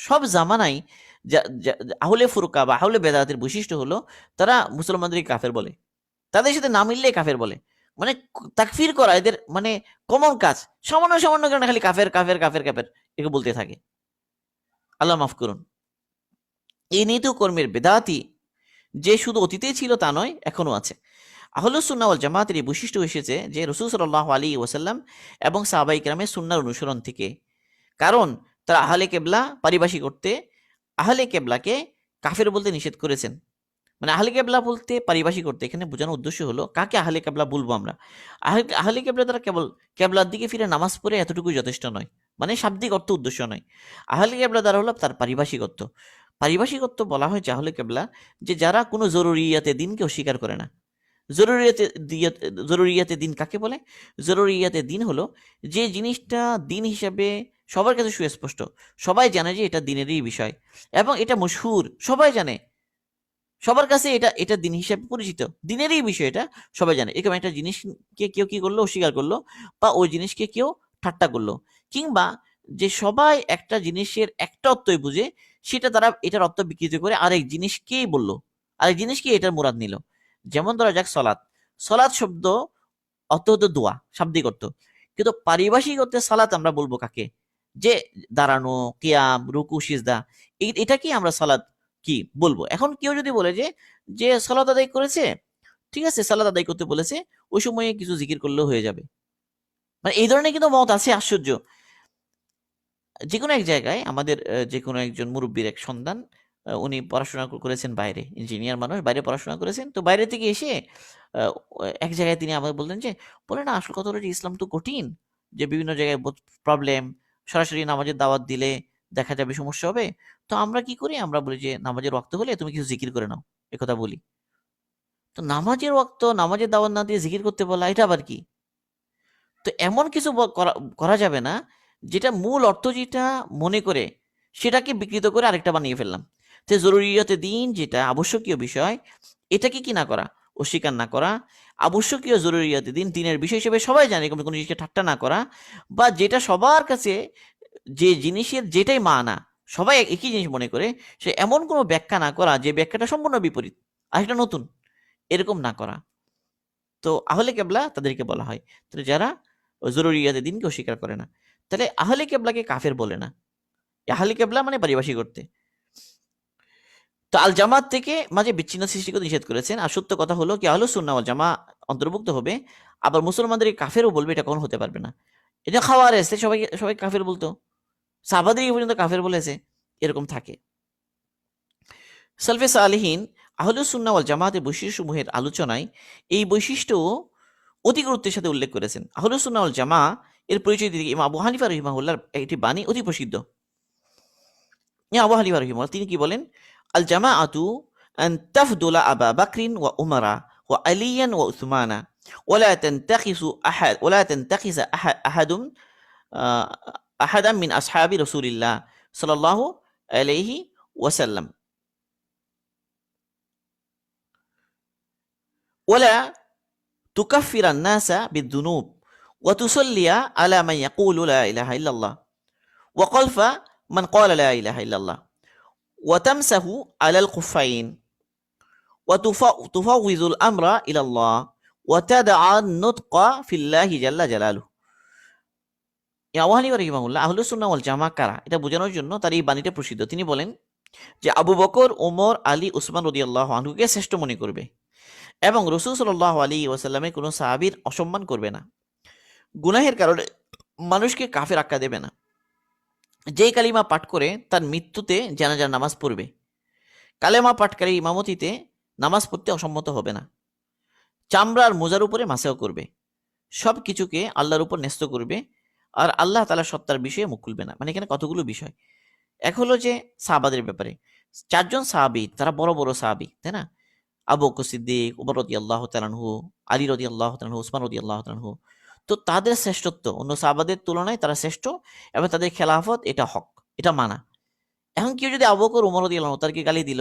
সব জামানায় আহলে ফুরকা বা আহলে বেদাতের বৈশিষ্ট্য হলো তারা মুসলমানদেরকে কাফের বলে, তাদের সাথে না মিললে কাফের বলে। মানে তাকফির করা এদের মানে কমন কাজ। সামান্য সামান্য কারণে খালি কাফের কাফের কাফের কাফের একে বলতে থাকে। আল্লাহ মাফ করুন। এই নীতি কর্মের বেদাতি যে শুধু অতীতেই ছিল তা নয়, এখনো আছে। আহলুস সুন্নাহ ওয়াল জামাতের এই বৈশিষ্ট্য এসেছে যে রাসূল সাল্লাল্লাহু আলাইহি ওয়াসাল্লাম এবং সাহাবায়ে কেরামের সুন্নাহর অনুসরণ থেকে। কারণ তারা আহলে কেবলা পারিভাষিক অর্থে আহলে কেবলাকে কাফের বলতে নিষেধ করেছেন। মানে আহলে কেবলা বলতে পারিভাষিক অর্থে এখানে বোঝানোর উদ্দেশ্য হলো কাকে আহলে কেবলা বলবো আমরা। আহলে কেবলা দ্বারা কেবল কেবলার দিকে ফিরে নামাজ পড়ে এতটুকুই যথেষ্ট নয়, মানে শাব্দিক অর্থ উদ্দেশ্য নয়। আহলে কেবলা দ্বারা হলো তার পারিভাষিক অর্থ। পারিভাষিক অর্থ বলা হয় যে আহলে কেবলা যে যারা কোনো জরুরিয়াতে দিনকে অস্বীকার করে না। জরুরিয়াতে দিন কাকে বলে? জরুরিয়াতে দিন হলো যে জিনিসটা দিন হিসাবে সবার কাছে সুস্পষ্ট, সবাই জানে যে এটা দিনেরই বিষয় এবং এটা মশহুর, সবাই জানে, সবার কাছে এটা এটা দিন হিসাবে পরিচিত, দিনেরই বিষয়, এটা সবাই জানে। এরকম একটা জিনিসকে কেউ কি করলো, অস্বীকার করলো, বা ওই জিনিসকে কেউ ঠাট্টা করলো, কিংবা যে সবাই একটা জিনিসের একটা অর্থই বুঝে সেটা তারা এটার অর্থ বিকৃত করে আরেক জিনিসকেই বললো, আরেক জিনিসকে এটার মুরাদ নিল। যেমন ধরা যাক সলাৎ। সলাৎ শব্দ অর্থ হতো দোয়া, শাব্দিক অর্থ। কিন্তু পারিভাষিক অর্থে সালাত আমরা বলবো কাকে? যে দাঁড়ানো, কিয়াম, রুকু, সিজদা, এটাকেই আমরা সালাত কি বলবো। এখন কেউ যদি বলে যে যে সালাত আদায় করেছে, ঠিক আছে, সালাত আদায় করতে বলেছে, ওই সময়ে কিছু জিকির করলেও হয়ে যাবে। মানে এই ধরনের কিন্তু মত আছে, আশ্চর্য। যে কোনো এক জায়গায় আমাদের যে কোনো একজন মুরব্বীর এক সন্তান, উনি পড়াশোনা করেছেন বাইরে, ইঞ্জিনিয়ার মানুষ, বাইরে পড়াশোনা করেছেন। তো বাইরে থেকে এসে আহ, এক জায়গায় তিনি আমাকে বললেন যে, বলে না আসল কথা হলো যে ইসলাম তো কঠিন, যে বিভিন্ন জায়গায় প্রবলেম, সরাসরি নামাজের দাওয়াত দিলে দেখা যাবে সমস্যা হবে। তো আমরা কি করি, আমরা বলি যে নামাজের ওয়াক্ত হলে তুমি কিছু জিকির করে নাও, একথা বলি। তো নামাজের ওয়াক্ত নামাজের দাওয়াত না দিয়ে জিকির করতে বলা, এটা আবার কি? তো এমন কিছু করা করা যাবে না যেটা মূল অর্থ যেটা মনে করে সেটাকে বিকৃত করে আরেকটা বানিয়ে ফেললাম। তো জরুরিয়াতে দিন যেটা আবশ্যকীয় বিষয়, এটাকে কি না করা, অস্বীকার না করা। আবশ্যকীয় জরুরিয়াতে দিন দিনের বিষয় হিসেবে সবাই জানে, কোনো কোনো জিনিসকে ঠাট্টা না করা, বা যেটা সবার কাছে যে জিনিসের যেটাই মানা সবাই একই জিনিস মনে করে, সে এমন কোনো ব্যাখ্যা না করা যে ব্যাখ্যাটা সম্পূর্ণ বিপরীত, আরেকটা নতুন, এরকম না করা। তো আহলে কেবলা তাদেরকে বলা হয়। তো যারা জরুরিয়াতে দিনকে অস্বীকার করে না, তাহলে আহলে কেবলাকে কাফের বলে না। আহলে কেবলা মানে পারিভাষিক করতে। তো আল জামাত থেকে মাঝে বিচ্ছিন্ন সৃষ্টি করতে নিষেধ করেছেন। আর সত্য কথা হলো কি আহলুস সুন্নাহ ওয়াল জামা অন্তর্ভুক্ত হবে, আবার মুসলমানদেরকে কাফেরও বলবে, এটা কখনো হতে পারবে না। এটা খাওয়ার এসে সবাই সবাই কাফের বলতো, সাহাবাদেরকে পর্যন্ত কাফের বলেছে, এরকম থাকে। সালফে সালেহীন আহলুস সুন্নাহ ওয়াল জামাতের বৈশিষ্ট্যসমূহের আলোচনায় এই বৈশিষ্ট্য অতি গুরুত্বের সাথে উল্লেখ করেছেন। আহলুস সুন্নাহ ওয়াল জামা এর পরিচয় দিতে ইমাম আবু হানিফা রাহিমাহুল্লাহর একটি বাণী অতি প্রসিদ্ধ। ইমাম আবু হানিফা রাহিমাহুল্লাহ তিনি কি বলেন? আল জামাআতু আন তাফদুলা আবা বাকরিন ওয়া উমারা ওয়া আলিয়ান ওয়া উসমানা ওয়ালা তানতাখিসু আহাদ ওয়ালা তানতাখিসা আহাদুম আহাদাম মিন আসহাবি রাসূলিল্লাহ সাল্লাল্লাহু আলাইহি ওয়াসাল্লাম ওয়ালা তুকাফিরান নাসা বিদ্দুনুব ওয়া তুসাল্লিয়া আলা মান ইয়াকুলু লা ইলাহা ইল্লাল্লাহ ওয়া কলফা মান ক্বালা লা ইলাহা ইল্লাল্লাহ ওয়া তামসাহু আলাল খুফাইন ওয়া তুফাউযুল আমরা ইলাল্লাহ ওয়া তাদআ নুতকা ফিল্লাহি জাল্লা জালালুহু। ইমাম আবু হানিফা রাহিমাহুল্লাহ আহলুস সুন্নাহ ওয়াল জামাআহ কারা এটা বোঝানোর জন্য তার এই বাণীটা প্রসিদ্ধ। তিনি বলেন যে আবু বকর, ওমর, আলী, উসমান রাদিয়াল্লাহু আনহুকে শ্রেষ্ঠ মনে করবে এবং রাসূল সাল্লাল্লাহু আলাইহি ওয়াসাল্লামের কোনো সাহাবীর অসম্মান করবে না, গুনাহের কারণে মানুষকে কাফের আখ্যা দেবে না, যেই কালিমা পাঠ করে তার মৃত্যুতে জানাজার নামাজ পড়বে, কালেমা পাঠকারী ইমামতিতে নামাজ পড়তে অসম্মত হবে না, চামড়ার মোজার উপরে মাসেও করবে, সব কিছুকে আল্লাহর উপর ন্যস্ত করবে, আর আল্লাহ তাআলার সত্তার বিষয়ে মুখ খুলবে না। মানে এখানে কতগুলো বিষয়। এক হলো যে সাহাবাদের ব্যাপারে, চারজন সাহাবী তারা বড় বড় সাহাবী, তাই না? আবু বকর সিদ্দিক, ওমর রাদিয়াল্লাহু তাআলা আনহু, আলী রাদিয়াল্লাহু তাআলা আনহু, উসমান রাদিয়াল্লাহু তাআলা আনহু। তো তাদের শ্রেষ্ঠত্ব অন্য সাহাবাদের তুলনায় তারা শ্রেষ্ঠ, এবং তাদের খেলাফত এটা হক, এটা মানা। এখন কেউ যদি আবু বকর, ওমর রাদিয়াল্লাহু আনহু তাদেরকে গালি দিল,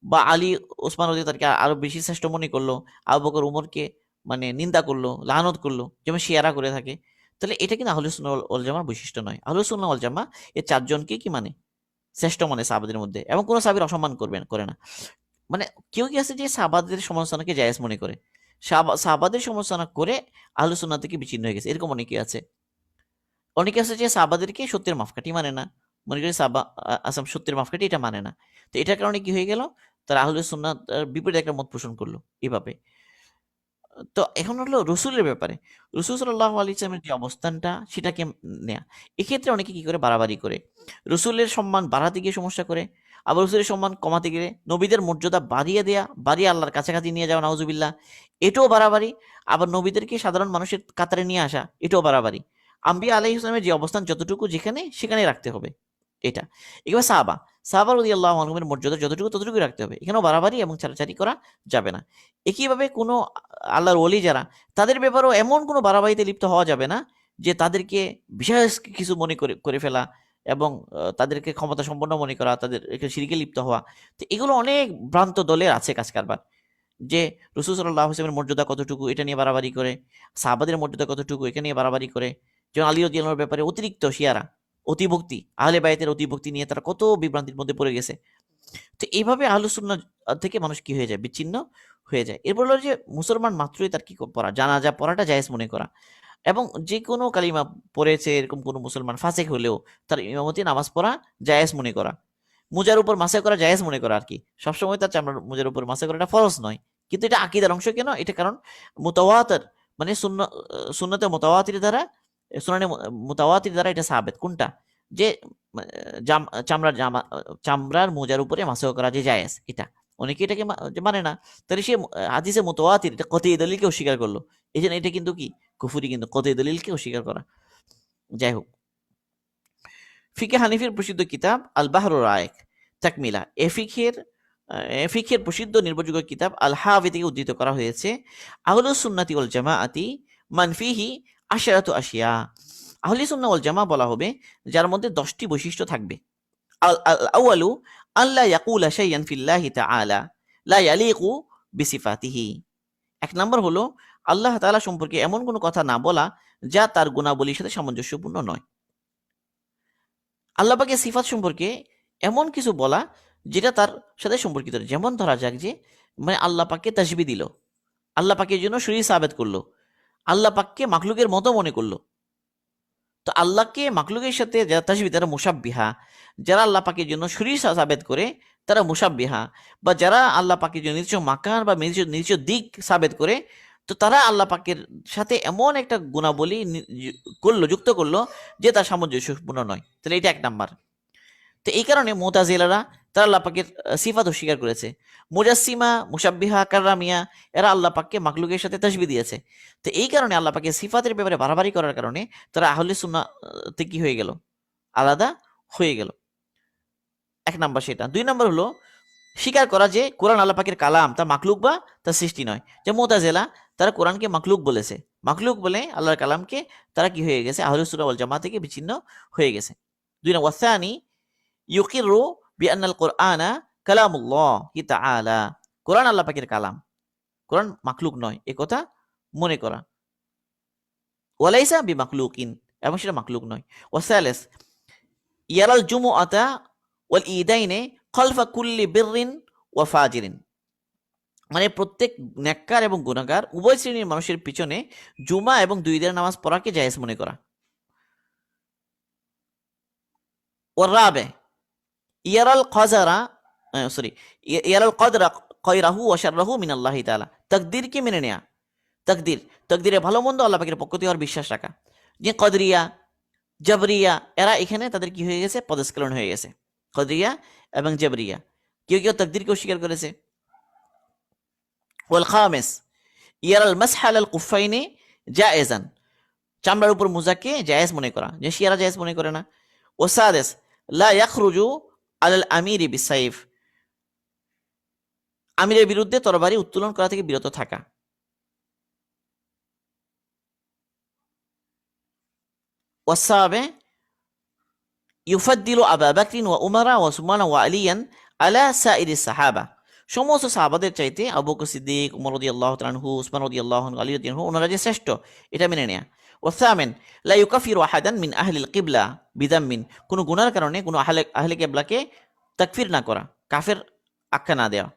বা আলী, ওসমান রাদিয়াল্লাহু তাদেরকে আরো বেশি শ্রেষ্ঠ মনে করলো, আবু বকর, উমরকে মানে নিন্দা করলো, লানত করলো, যেমন শিয়ারা করে থাকে, তাহলে এটা কিন্তু আহলুস সুন্নাহ ওয়াল জামার বৈশিষ্ট্য নয়। আহলুস সুন্নাহ ওয়াল জামা এই চারজনকে কি মানে? শ্রেষ্ঠ মানে সাহাবাদের মধ্যে, এবং কোনো সাহাবীর অসম্মান করে না। মানে কেউ কি আছে যে সাহাবাদের সমালোচনাকে জায়েজ মনে করে, সাহাবাদের সমালোচনা করে আহলে সুন্নাহ থেকে বিচ্ছিন্ন হয়ে গেছে, এরকম অনেকে আছে। অনেকে আছে যে সাহাবাদেরকে সত্যের মাপকাঠি মানে না, মনে করে সাহাবা আসাম সত্যের মাপকাঠি, এটা মানে না। তো এটার কারণে কি হয়ে গেল, তারা আহলে সুন্নাহ বিপরীত একটা মত পোষণ করলো এভাবে। তো এখন হলো রসুলের ব্যাপারে, রসুল সাল্লাল্লাহু আলাইহি ওয়াসাল্লামের যে অবস্থানটা সেটাকে নেয়া। এক্ষেত্রে অনেকে কি করে, বাড়াবাড়ি করে, রসুলের সম্মান বাড়াতে গিয়ে সমস্যা করে, আবার রসুলের সম্মান কমাতে গেলে নবীদের মর্যাদা বাড়িয়ে দেয়া, বাড়িয়ে আল্লাহর কাছাকাছি নিয়ে যাওয়া, নাউজুবিল্লাহ, এটাও বাড়াবাড়ি। আবার নবীদেরকে সাধারণ মানুষের কাতারে নিয়ে আসা, এটাও বাড়াবাড়ি। আম্বিয়া আলাইহিস সালামের যে অবস্থান যতটুকু যেখানে সেখানে রাখতে হবে, এটা। এবার সাহাবা রাদিয়াল্লাহু আনহুমের মর্যাদা যতটুকু ততটুকুই রাখতে হবে, এখানেও বাড়াবাড়ি এবং ছাড়াছাড়ি করা যাবে না। একইভাবে কোনো আল্লাহর ওলি যারা, তাদের ব্যাপারেও এমন কোনো বাড়াবাড়িতে লিপ্ত হওয়া যাবে না যে তাদেরকে বিশেষ কিছু মনে করে করে ফেলা, এবং তাদেরকে ক্ষমতা সম্পন্ন মনে করা, তাদের শিরকে লিপ্ত হওয়া। তো এগুলো অনেক ভ্রান্ত দলের আছে কাজ কারবার, যে রাসূল সাল্লাল্লাহু আলাইহি ওয়াসাল্লামের মর্যাদা কতটুকু এটা নিয়ে বাড়াবাড়ি করে, সাহাবাদের মর্যাদা কতটুকু এটা নিয়ে বাড়াবাড়ি করে। যেমন আলী রাদিয়াল্লাহু আনহুর ব্যাপারে অতিরিক্ত শিয়ারা অতিভক্তি, আহলে বাইতের অতিভক্তি নিয়ে তারা কত বিভ্রান্তির মধ্যে পড়ে গেছে। তো এইভাবে আহলুস সুন্নাহ থেকে মানুষ কি হয়ে যায়, বিচ্ছিন্ন হয়ে যায়। এরপর হলো যে মুসলমান মাত্রই তার কি পড়া, জানাজা পড়াটা জায়েজ মনে করা, এবং যে কোনো কালিমা পড়েছে এরকম কোনো মুসলমান ফাসিক হলেও তার ইমামতি নামাজ পড়া জায়েজ মনে করা, মুজার উপর মাসে করা জায়েজ মনে করা আর কি। সবসময় তার চামড়ার মুজার উপর মাসে করাটা ফরজ নয়, কিন্তু এটা আকীদার অংশ কেন, এটা কারণ মুতাওয়াতির, মানে সুন্নতে মুতাওয়াতির দ্বারা, সুনানে মুতাওয়াতির দ্বারা এটা সাবেত। কোনটা, যে চামড়ার চামড়ার মোজার উপরে মাসহ করা যে জায়েজ, এটা অনেকে এটাকে যে মানে না, তাহলে সে হাদিসে মুতাওয়াতির এটা কতই দলিলকে অস্বীকার করলো। এই জন্য এটা কিন্তু কি কুফরি, কিন্তু কতই দলিলকে অস্বীকার করা। যাই হোক, ফিকে হানিফির প্রসিদ্ধ কিতাব আল বাহরুর রায়েক তাকমিলা, ফিকের প্রসিদ্ধ নির্ভরযোগ্য কিতাব আল হাফি থেকে উদ্ধৃত করা হয়েছে, আহলুস সুন্নাতি ওয়াল জামাআতি মান ফিহি আশরাতু আশিয়া, আহলে সুন্নাহ ওয়াল জামা বলা হবে যার মধ্যে 10টি বৈশিষ্ট্য থাকবে। আল আউয়ালু আল্লা ইয়াকুলা শাইয়ান ফিল্লাহি তাআলা লা ইয়ালিকু বিসিফাতিহি, এক নম্বর হলো আল্লাহ তাআলা সম্পর্কে এমন কোনো কথা না বলা যা তার গুণাবলীর সাথে সামঞ্জস্যপূর্ণ নয়। আল্লাহ পাকের সিফাত সম্পর্কে এমন কিছু বলা যেটা তার সাথে সম্পর্কিত, যেমন ধরা যাক যে মানে আল্লাহ পাককে তাসবিহ দিল, আল্লাহ পাকের জন্য শরীর সাবেত করলো, আল্লাহ পাককে মাখলুকের মতো মনে করলো। তো আল্লাহকে মাখলুকের সাথে যারা তাসবিহ, তারা মুসাব্বিহা। যারা আল্লাহ পাকের জন্য শরীর সাবেত করে তারা মুসাব্বিহা, বা যারা আল্লাহ পাকের জন্য নির্দিষ্ট মাকান বা নির্দিষ্ট দিক সাবেত করে, তো তারা আল্লাহ পাকের সাথে এমন একটা গুণাবলী যুক্ত করলো যে তার সামঞ্জস্যপূর্ণ নয়। তাহলে এটা এক নাম্বার। তো এই কারণে মুতাজিলারা তারা আল্লাহ পাকের সিফাত অস্বীকার করেছে। মুজাসসিমা, মুশাব্বিহা, কাররামিয়া এরা আল্লাহ পাককে মাখলুকের সাথে তাসবিহ দিয়েছে। তো এই কারণে আল্লাহ পাকের সিফাতের ব্যাপারে বাড়াবাড়ি করার কারণে তারা আহলে সুন্নাহতে কি হয়ে গেল, আলাদা হয়ে গেল। এক নাম্বার সেটা। দুই নাম্বার হলো স্বীকার করা যে কোরআন আল্লাহ পাকের কালাম, তা মাখলুক বা তার সৃষ্টি নয়। যে মুতাজিলা তারা কোরআনকে মাখলুক বলেছে, মাখলুক বলে আল্লাহর কালামকে তারা কি হয়ে গেছে, আহলে সুন্নাহ ওয়াল জামাত থেকে বিচ্ছিন্ন হয়ে গেছে। দুই নাম্বার ওয়াসানি ইউকিরু বিআন্নাল কুরআনা কালামুল্লাহি তাআলা, কোরআন আল্লাহ পাকের কালাম, কোরআন মাখলুক নয় এ কথা মনে করা। ওয়ালাইসা বিমাখলুকিন, এবং সেটা মাখলুক নয়। ওয়াসালিস ইয়ারাল জুমুআতা ওয়াল ঈদাইনে খালফা কুল্লি বিররিন ওয়া ফাজিরিন, মানে প্রত্যেক নেককার এবং গুনাহগার উভয় শ্রেণীর মানুষের পিছনে জুমা এবং 2 দিনের নামাজ পড়াকে জায়েজ মনে করা। ওয়ার রাবে ইয়ারাল কদরা ইয়ারাল কদরা খয়রাহু ওয়া শাররাহু মিনাল্লাহি তাআলা, তাকদীরকে মেনে নেয়া, তাকদীরে ভালো মন্দ আল্লাহ পাকের পক্ষ থেকে বিশ্বাস রাখা। যে কদরিয়া, জাবরিয়া এরা এখানে তাদের কি হয়ে গেছে, পদস্খলন হয়ে গেছে। কদরিয়া এবং জাবরিয়া কেউ কেউ তাকদীরকে অস্বীকার করেছে। ওয়াল খামিস ইয়ারাল মাসহা আলাল কুফাইনি জায়েজান, চামড়ার উপর মোজাকে জায়েজ মনে করা, যে শিয়ারা জায়েজ মনে করে না। ওয়াসাদিস লা ইয়াখরুজু আলাল আমিরি বিসাইফ, আমিরের বিরুদ্ধে তরবারি উত্তোলন করা থেকে বিরত থাকা। ওয়াসাবে ইউফাদ্দিলু আবু বকর ওয়া উমর ওয়া উসমান ওয়া আলিয়ান আলা সাইরিস সাহাবা, সমস্ত সাহাবাদের চাইতে আবু বকর সিদ্দিক, উমর রাদিয়াল্লাহু তাআলা আনহু, উসমান রাদিয়াল্লাহু আনহু, আলী রাদিয়াল্লাহু আনহু ওনারা যে শ্রেষ্ঠ এটা মেনে নেয়া। ওয়াসামিন লা ইউকাফিরু আহাদান মিন আহলিল কিবলা বিদাম্মিন, কোনো গুনার কারণে কোনো আহলে কিবলাকে তাকফির না করা, কাফের আখ্যা না দেওয়া।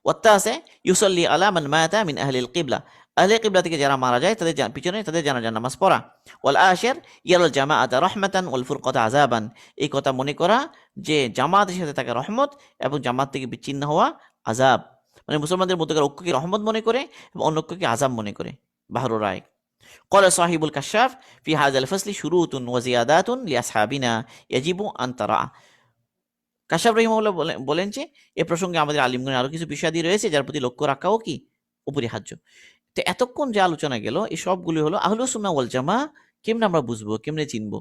ওয়াত্তাসে ইউসাল্লি আলা মান মাতা মিন আহলিল কিবলা, আহলে কিবলা থেকে যারা মারা যায় তাদের পিছনে তাদের জানাজার নামাজ পড়া। ওয়াল আশির ইয়ারাল জামাআতা রাহমাতান ওয়াল ফুরকাতা আযাবান, এই কথা মনে করা যে জামাতের সাথে থাকা রহমত এবং জামাত থেকে বিচ্ছিন্ন হওয়া আযাব, মানে মুসলমানদের মধ্যকার ঐক্যকে রহমত মনে করে এবং অন্য ঐক্যকে আযাব মনে করে। বাহরু রায় قال صاحب الكشاف في هذا الفصل شروط وزيادات لأصحابنا يجب أن ترى। কাশাফ রহিমাহুল্লাহ বলেন যে এ প্রসঙ্গে আমাদের আলিমগণের আরো কিছু বিষয়াদি রয়েছে যার প্রতি লক্ষ্য রাখাও কি অপরিহার্য। তো এতক্ষণ যে আলোচনা গেল এই সবগুলি হলো আহলুস সুন্নাহ ওয়াল জামা কেমনে আমরা বুঝবো, কেমনে চিনবো,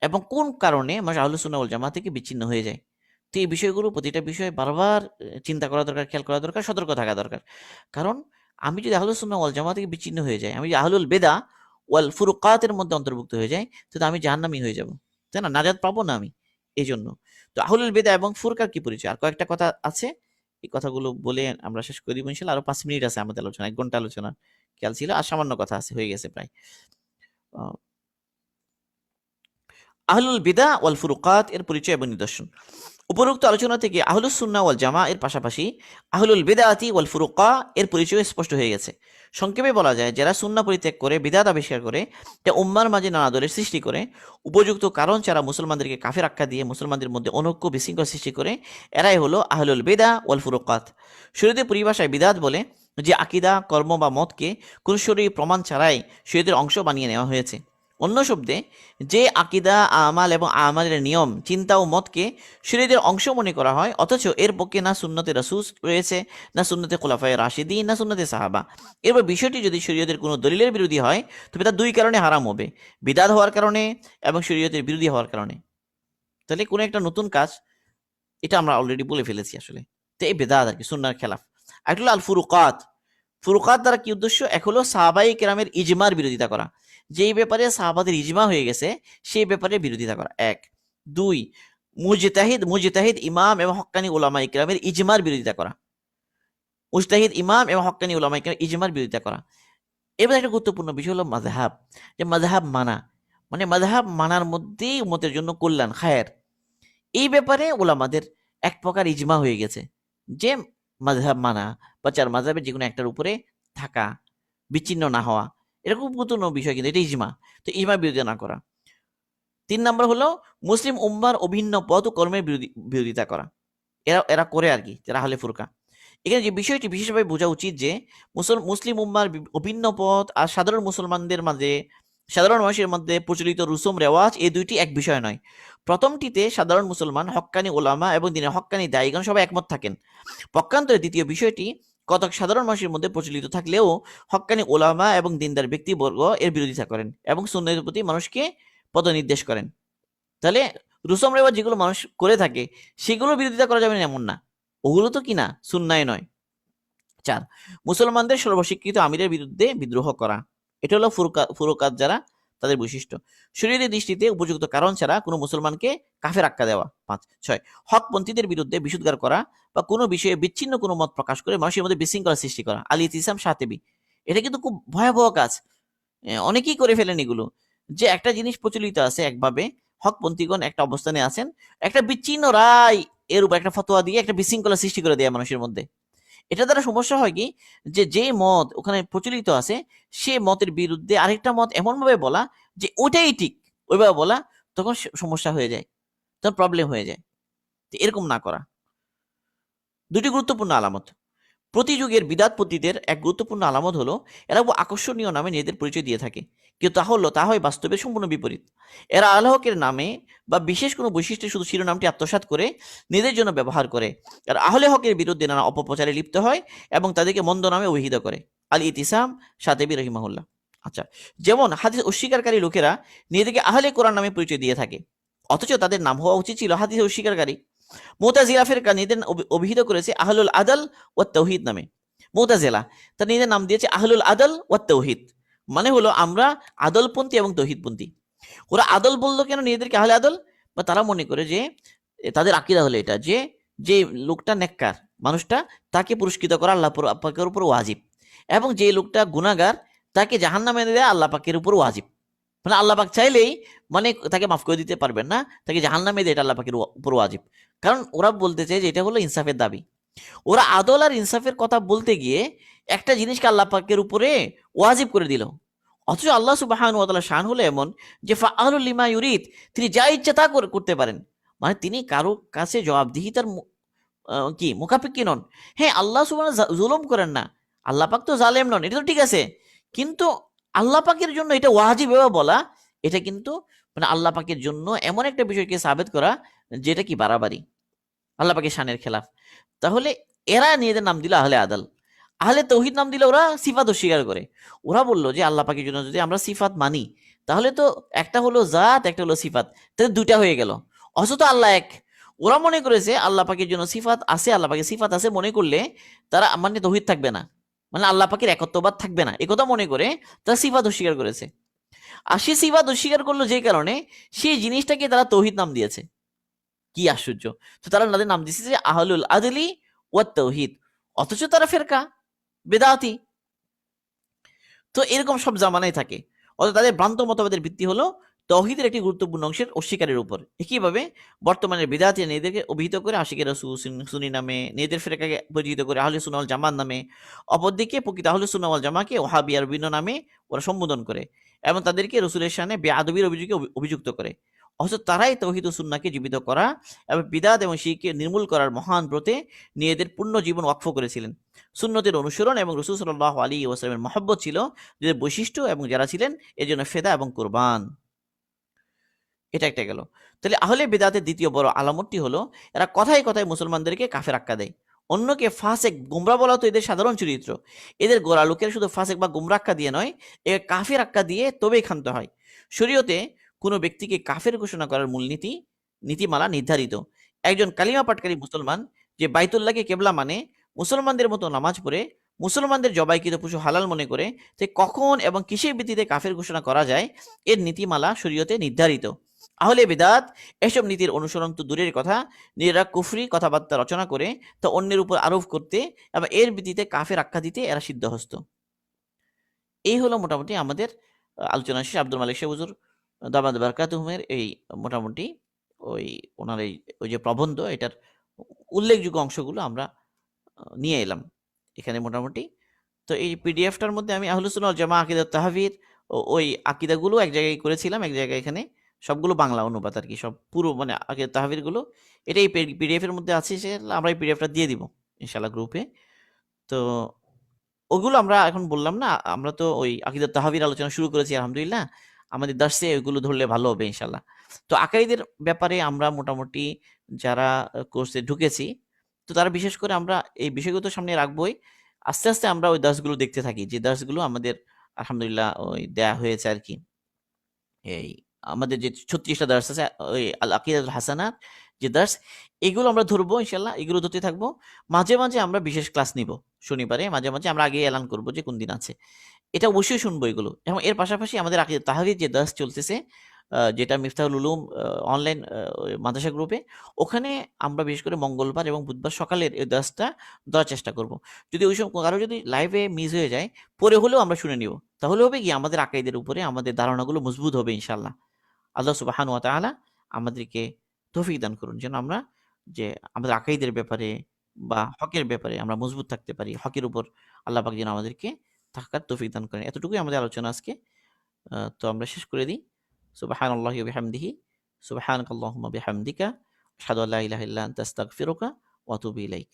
এবং কোন কারণে মানুষ আহলুস সুন্নাহ ওয়াল জামা থেকে বিচ্ছিন্ন হয়ে যায়। তো এই বিষয়গুলো প্রতিটা বিষয়ে বারবার চিন্তা করা দরকার, খেয়াল করা দরকার, সতর্ক থাকা দরকার। কারণ আমি যদি আহলুস সুন্নাহ ওয়াল জামা থেকে বিচ্ছিন্ন হয়ে যাই, আমি যদি আহলুল বেদা ওয়াল ফুরুকাতের মধ্যে অন্তর্ভুক্ত হয়ে যাই, তাহলে আমি জাহান্নামী হয়ে যাব, তাই না? নাজাত পাবো না আমি। এই জন্য তো আহলুল বেদা এবং ফুরকার কি পরিচয়, আর কয়েকটা কথা আছে, এই কথাগুলো বলে আমরা শেষ করে দিব ইনশাআল্লাহ। আরো 5 মিনিট আছে আমাদের আলোচনা, 1 ঘন্টা আলোচনা খেয়াল ছিল, আর সামান্য কথা আছে, হয়ে গেছে প্রায়। আহলুল বিদা ওয়াল ফুরুকাত এর পরিচয় এবং নিদর্শন। উপরোক্ত আলোচনা থেকে আহলুস সুন্নাহ ওয়াল জামা এর পাশাপাশি আহলুল বিদআতি ওয়াল ফুরুকা এর পরিচয় স্পষ্ট হয়ে গেছে। সংক্ষেপে বলা যায়, যারা সুন্নাহ পরিত্যাগ করে বিদআত আবিষ্কার করে তা উম্মার মাঝে নানা দলের সৃষ্টি করে, উপযুক্ত কারণ ছাড়া মুসলমানদেরকে কাফের আখ্যা দিয়ে মুসলমানদের মধ্যে অনৈক্য বিশৃঙ্খলা সৃষ্টি করে, এরাই হলো আহলুল বিদা ওয়াল ফুরুকাত। শরীয়তের পরিভাষায় বিদআত বলে যে আকীদা, কর্ম বা মতকে কোন শরীয়ী প্রমাণ ছাড়াই শরীয়তের অংশ বানিয়ে নেওয়া হয়েছে। অন্য শব্দে, যে আকীদা, আমাল এবং আমালের নিয়ম, চিন্তা ও মতকে শরীয়তের অংশ মনে করা হয়, অথচ এর পক্ষে না সুন্নতে রাসূল রয়েছে, না সুন্নতে খুলাফায়ে রাশিদিন, না সুন্নতে সাহাবা। এরপর বিষয়টি যদি শরীয়তের কোনো দলিলের বিরোধী হয়, তবে তা 2 কারণে হারাম হবে: বিদআত হওয়ার কারণে এবং শরীয়তের বিরোধী হওয়ার কারণে। তাহলে কোনো একটা নতুন কাজ, এটা আমরা অলরেডি বলে ফেলেছি আসলে, তো এই বিদআত আর কি, সুন্নাহর খেলাফ। একটা হলো আল ফুরুকাত। ফুরুকাত দ্বারা কি উদ্দেশ্য? এক হলো সাহাবায়ে কেরামের ইজমার বিরোধিতা করা, যেই ব্যাপারে সাহাবাদের ইজমা হয়ে গেছে সেই ব্যাপারে বিরোধিতা করা, 1। 2, মুজতাহিদ ইমাম এবং হক্কানি উলামা ইকরামের ইজমার বিরোধিতা করা, মুজতাহিদ ইমাম এবং হক্কানি উলামা ইকরামের ইজমার বিরোধিতা করা। এবার একটা গুরুত্বপূর্ণ বিষয় হলো মাযহাব, যে মাযহাব মানা, মানে মাযহাব মানার মধ্যেই উম্মতের জন্য কল্যাণ, খায়ের। এই ব্যাপারে উলামাদের এক প্রকার ইজমা হয়ে গেছে যে মাযহাব মানা বা 4 মাযহাবের যে কোনো একটার উপরে থাকা, বিচ্ছিন্ন না হওয়া, এরকম গুরুত্বপূর্ণ বিষয়, কিন্তু এটা ইজমা। তো ইজমার বিরোধিতা না করা। 3 নম্বর হলো মুসলিম উম্মার অভিন্ন পথ ও কর্মের বিরোধিতা করা। এরা করে আর কি, যারা আহলে ফুরকা। এখানে যে বিষয়টি বিশেষভাবে বোঝা উচিত যে মুসলিম উম্মার অভিন্ন পথ আর সাধারণ মুসলমানদের মাঝে, সাধারণ মানুষের মধ্যে প্রচলিত রুসুম রেওয়াজ, এই দুইটি এক বিষয় নয়। প্রথমটিতে সাধারণ মুসলমান, হক্কানি ওলামা এবং দিনের হক্কানি দায়ীগণ সবাই একমত থাকেন। পক্ষান্তরে দ্বিতীয় বিষয়টি কতক সাধারণ মানুষের মধ্যে প্রচলিত থাকলেও হক্কানি ওলামা এবং দিনদার ব্যক্তিবর্গ এর বিরোধিতা করেন এবং সুন্নতের প্রতি মানুষকে পদনির্দেশ করেন। তাহলে রুসুম রেওয়াজ যেগুলো মানুষ করে থাকে সেগুলো বিরোধিতা করা যাবে না এমন না, ওগুলো তো কিনা সুন্নায় নয়। 4, মুসলমানদের সর্বস্বীকৃত আমিরের বিরুদ্ধে বিদ্রোহ করা। এটা হলো ফুরকাত যারা, তাদের বৈশিষ্ট্য। শরীয়তের দৃষ্টিতে উপযুক্ত কারণ ছাড়া কোনো মুসলমানকে কাফের আখ্যা দেওয়া। 5, 6, হকপন্থীদের বিরুদ্ধে বিশুদ্ধার করা বা কোনো বিষয়ে বিচ্ছিন্ন কোনো মত প্রকাশ করে মানুষের মধ্যে বিশৃঙ্খলা সৃষ্টি করা। আলী ইতিসাম শাতেবি, এটা কিন্তু খুব ভয়াবহ কাজ, অনেকেই করে ফেলেন এগুলো। যে একটা জিনিস প্রচলিত আছে একভাবে, হকপন্থীগণ একটা অবস্থানে আছেন, একটা বিচ্ছিন্ন রায় এর উপর একটা ফতোয়া দিয়ে একটা বিশৃঙ্খলা সৃষ্টি করে দেয় মানুষের মধ্যে। এটা দ্বারা সমস্যা হয় কি, যে মত ওখানে প্রচলিত আছে সে মতের বিরুদ্ধে আরেকটা মত এমন ভাবে বলা যে ওটাই ঠিক, ওইভাবে বলা, তখন সমস্যা হয়ে যায়, তখন প্রবলেম হয়ে যায়। এরকম না করা। 2টি গুরুত্বপূর্ণ আলামত। প্রতি যুগের বিদাতপন্থীদের এক গুরুত্বপূর্ণ আলামত হলো এরা বহু আকর্ষণীয় নামে নিজেদের পরিচয় দিয়ে থাকে, কিন্তু তা হয় বাস্তবে সম্পূর্ণ বিপরীত। এরা আল্লাহকের নামে বা বিশেষ কোনো বৈশিষ্ট্যে শুধু শিরোনামটি আত্মসাৎ করে নিজেদের জন্য ব্যবহার করে, আর আহলে হকের বিরুদ্ধে নানা অপপ্রচারে লিপ্ত হয় এবং তাদেরকে মন্দ নামে অভিহিত করে। আল ইতিসাম শাতেবি রহিমাহুল্লাহ। আচ্ছা, যেমন হাদিস অস্বীকারী লোকেরা নিজেদেরকে আহলে কোরআন নামে পরিচয় দিয়ে থাকে, অথচ তাদের নাম হওয়া উচিত ছিল হাদিস অস্বীকারী। মুতাজিলা ফিরকা নিজেদের অভিহিত করেছে আহলুল আদল ওয়াত তাওহীদ নামে। মুতাজিলা তার নিজের নাম দিয়েছে আহলুল আদল ওয়াত তাওহীদ, মানে হলো আমরা আদলপন্থী এবং তৌহিদপন্থী। ওরা আদল বললো কেন নিজেদেরকে আহলে আদল? বা তারা মনে করে যে তাদের আকীদা হলো এটা যে যে লোকটা নেককার মানুষটা, তাকে পুরস্কৃত করা আল্লাহ পাকের উপর ওয়াজিব, এবং যে লোকটা গুনাহগার তাকে জাহান্নামে দেয়া আল্লাহ পাকের উপর ওয়াজিব। মানে আল্লাহ পাক চাইলেই মানে তাকে মাফ করে দিতে পারবেন না, তাকে জাহান্নামে দেয় এটা আল্লাহ পাকের উপর ওয়াজিব। কারণ ওরা বলতে চায় যে এটা হলো ইনসাফের দাবি। ওরা আদল আর ইনসাফের কথা বলতে গিয়ে একটা জিনিসকে আল্লাহ পাকের উপরে ওয়াজিব করে দিল। অথচ আল্লাহ সুবহানাহু ওয়া তাআলা শান হলো এমন যে ফাআলুল লিমা ইউরিদ, তিনি যা ইচ্ছা তা করতে পারেন। মানে তিনি কারো কাছে জবাবদিহিতার কি মুখাপেক্ষী নন। হ্যাঁ, আল্লাহ সুবহানাহু জুলুম করেন না, আল্লাহ পাক তো জালেম নন, এটা তো ঠিক আছে। কিন্তু আল্লাহ পাকের জন্য এটা ওয়াজিব এভাবে বলা, এটা কিন্তু মানে আল্লাহ পাকের জন্য এমন একটা বিষয়কে সাবেত করা যেটা কি বাড়াবাড়ি, আল্লাহ পাকের শানের খেলাফ। তাহলে এরা নিজেদের নাম দিল আহলে আদাল, আহলে তৌহিদ নাম দিলে ওরা সিফাত অস্বীকার করে। ওরা বললো যে আল্লাহ পাকের জন্য যদি আমরা সিফাত মানি, তাহলে তো একটা হলো জাত, একটা হলো সিফাত, তাহলে দুইটা হয়ে গেল। অথচ তো আল্লাহ এক। ওরা মনে করেছে আল্লাহ পাকের জন্য সিফাত আছে, আল্লাহ পাকের সিফাত আছে মনে করলে তারা মানে তৌহিদ থাকবে না, মানে আল্লাহ পাকের একত্ববাদ থাকবে না, একথা মনে করে তারা সিফাত অস্বীকার করেছে। আর সে সিফাত অস্বীকার করলো যে কারণে সেই জিনিসটাকে তারা তৌহিদ নাম দিয়েছে। কি আশ্চর্য! তো তারা তাদের নাম দিচ্ছে যে আহলুল আদলি ওয়াত তৌহিদ, অথচ তারা ফেরকা বেদাতি। তো এরকম সব জামানায় থাকে। অর্থাৎ তাদের ভ্রান্ত মতবাদের ভিত্তি হলো তৌহিদের একটি গুরুত্বপূর্ণ অংশের অস্বীকারের উপর। একইভাবে বর্তমানে বিদাতীরা নিজেদেরকে অভিহিত করে আশিকে রাসূল সুন্নি নামে, নিজেদের ফেরকাকে পরিচিত করে আহলে সুন্নাহ ওয়াল জামাত নামে, অপরদিকে প্রকৃত আহলে সুন্নাহ ওয়াল জামাকে ওহাবি আর বিভিন্ন নামে ওরা সম্বোধন করে এবং তাদেরকে রসুলের শানে বেআদবির অভিযোগে অভিযুক্ত করে। অথচ তারাই তৌহিদ ও সুন্নাহকে জীবিত করা এবং বিদআত এবং শিরককে নির্মূল করার মহান ব্রতে নিজেদের পূর্ণ জীবন ওয়াকফ করেছিলেন। সুন্নতের অনুসরণ এবং রাসূল সাল্লাল্লাহু আলাইহি ওয়াসাল্লামের মহব্বত ছিল যে বৈশিষ্ট্য, এবং যারা ছিলেন এর জন্য ফেদা এবং কুরবান। এটা একটা গেল। তাহলে আহলে বিদআতের দ্বিতীয় বড় আলামতটি হলো এরা কথায় কথায় মুসলমানদেরকে কাফের আখ্যা দেয়। অন্যকে ফাসেক গুমরাহ বলা তো এদের সাধারণ চরিত্র। এদের গোড়া লোকের শুধু ফাসেক বা গুমরাহ আখ্যা দিয়ে নয়, এর কাফের আখ্যা দিয়ে তবেই ক্ষান্ত হয়। শরীয়তে কোনো ব্যক্তিকে কাফের ঘোষণা করার মূলনীতি নীতিমালা নির্ধারিত। একজন কালিমা পাটকারী মুসলমান যে বাইতুল্লাহকে কেবলা মানে, মুসলমানদের মতো নামাজ পড়ে, মুসলমানদের জবাইকৃত পশু হালাল মনে করে, তে কখন এবং কিসের ভিত্তিতে কাফের ঘোষণা করা যায় এর নীতিমালা শরীয়তে নির্ধারিত। আহলে বিদাত এসব নীতির অনুসরণ তো দূরের কথা, নিজেরা কুফরি কথাবার্তা রচনা করে তা অন্যের উপর আরোপ করতে এবং এর ভিত্তিতে কাফের আখ্যা দিতে এরা সিদ্ধহস্ত। এই হলো মোটামুটি আমাদের আলোচনা শেষ। আব্দুল মালিক শাহ হুজুর দামাদ বারকাতুহুমের এই মোটামুটি ওই ওনার ওই যে প্রবন্ধ, এটার উল্লেখযোগ্য অংশগুলো আমরা নিয়ে এলাম এখানে মোটামুটি। তো এই পিডিএফটার মধ্যে আমি আহলুস সুন্নাহ ওয়াল জামাআহ আকীদাতুত তাহবীর ওই আকীদাগুলো এক জায়গায় করেছিলাম, এক জায়গায় এখানে সবগুলো বাংলা অনুবাদ আর কি, সব পুরো মানে আকীদাতুত তাহবীর গুলো এটা এই পিডিএফ এর মধ্যে আছে। সে আমরা এই পিডিএফটা দিয়ে দিব ইনশাআল্লাহ গ্রুপে। তো ওগুলো আমরা এখন বললাম না, আমরা তো ওই আকীদাতুত তাহবীর আলোচনা শুরু করেছি আলহামদুলিল্লাহ। আমাদের দার্সে ওইগুলো ধরলে ভালো হবে ইনশাআল্লাহ। তো আকাইদের ব্যাপারে আমরা মোটামুটি যারা কোর্সে ঢুকেছি, তো তারা বিশেষ করে আমরা এই বিষয়গুলো তো সামনে রাখবোই। আস্তে, আস্তে আমরা ওই দার্সগুলো দেখতে থাকি, যে দার্সগুলো আমাদের আলহামদুলিল্লাহ ওই দেয়া হয়েছে আরকি। এই আমাদের যে ৩৬ টা দার্স আছে, ওই আল আকিদাতুল হাসানাহ যে দার্স, এগুলো আমরা ধরবো ইনশাআল্লাহ, এগুলো ধরতে থাকবো। মাঝে, মাঝে আমরা বিশেষ ক্লাস নিব শনিবারে। মাঝে, মাঝে আমরা আগেই এলান করব যে কোন দিন আছে। এটা অবশ্যই শুনবো এগুলো। এবং এর পাশাপাশি আমাদের আকিদাতুত তাহবীর যে দার্স চলতেছে, যেটা মিফতাহুল উলুম অনলাইন মাদ্রাসা গ্রুপে, ওখানে আমরা বিশেষ করে মঙ্গলবার এবং বুধবার সকালের এই দার্সটা দেওয়ার চেষ্টা করব। যদি ওই সময় কারো যদি লাইভে মিস হয়ে যায়, পরে হলেও আমরা শুনে নিব। তাহলে হবে কি আমাদের আকাইদের উপরে আমাদের ধারণাগুলো মজবুত হবে ইনশাআল্লাহ। আল্লাহ সুবহানাহু ওয়া তাআলা আমাদেরকে তৌফিক দান করুন যেন আমরা যে আমাদের আকাইদের ব্যাপারে বা হকের ব্যাপারে আমরা মজবুত থাকতে পারি। হকের উপর আল্লাহ পাক যেন আমাদেরকে থাকার তৌফিক দান করেন। এতটুকুই আমাদের আলোচনা আজকে। তো আমরা শেষ করে দিই। সুবহানাল্লাহি ওয়া বিহামদিহি, সুবহানাকাল্লাহুম্মা বিহামদিকা, আশহাদু আল্লা ইলাহা ইল্লা আনতা আস্তাগফিরুকা ওয়া আতুবু ইলাইক।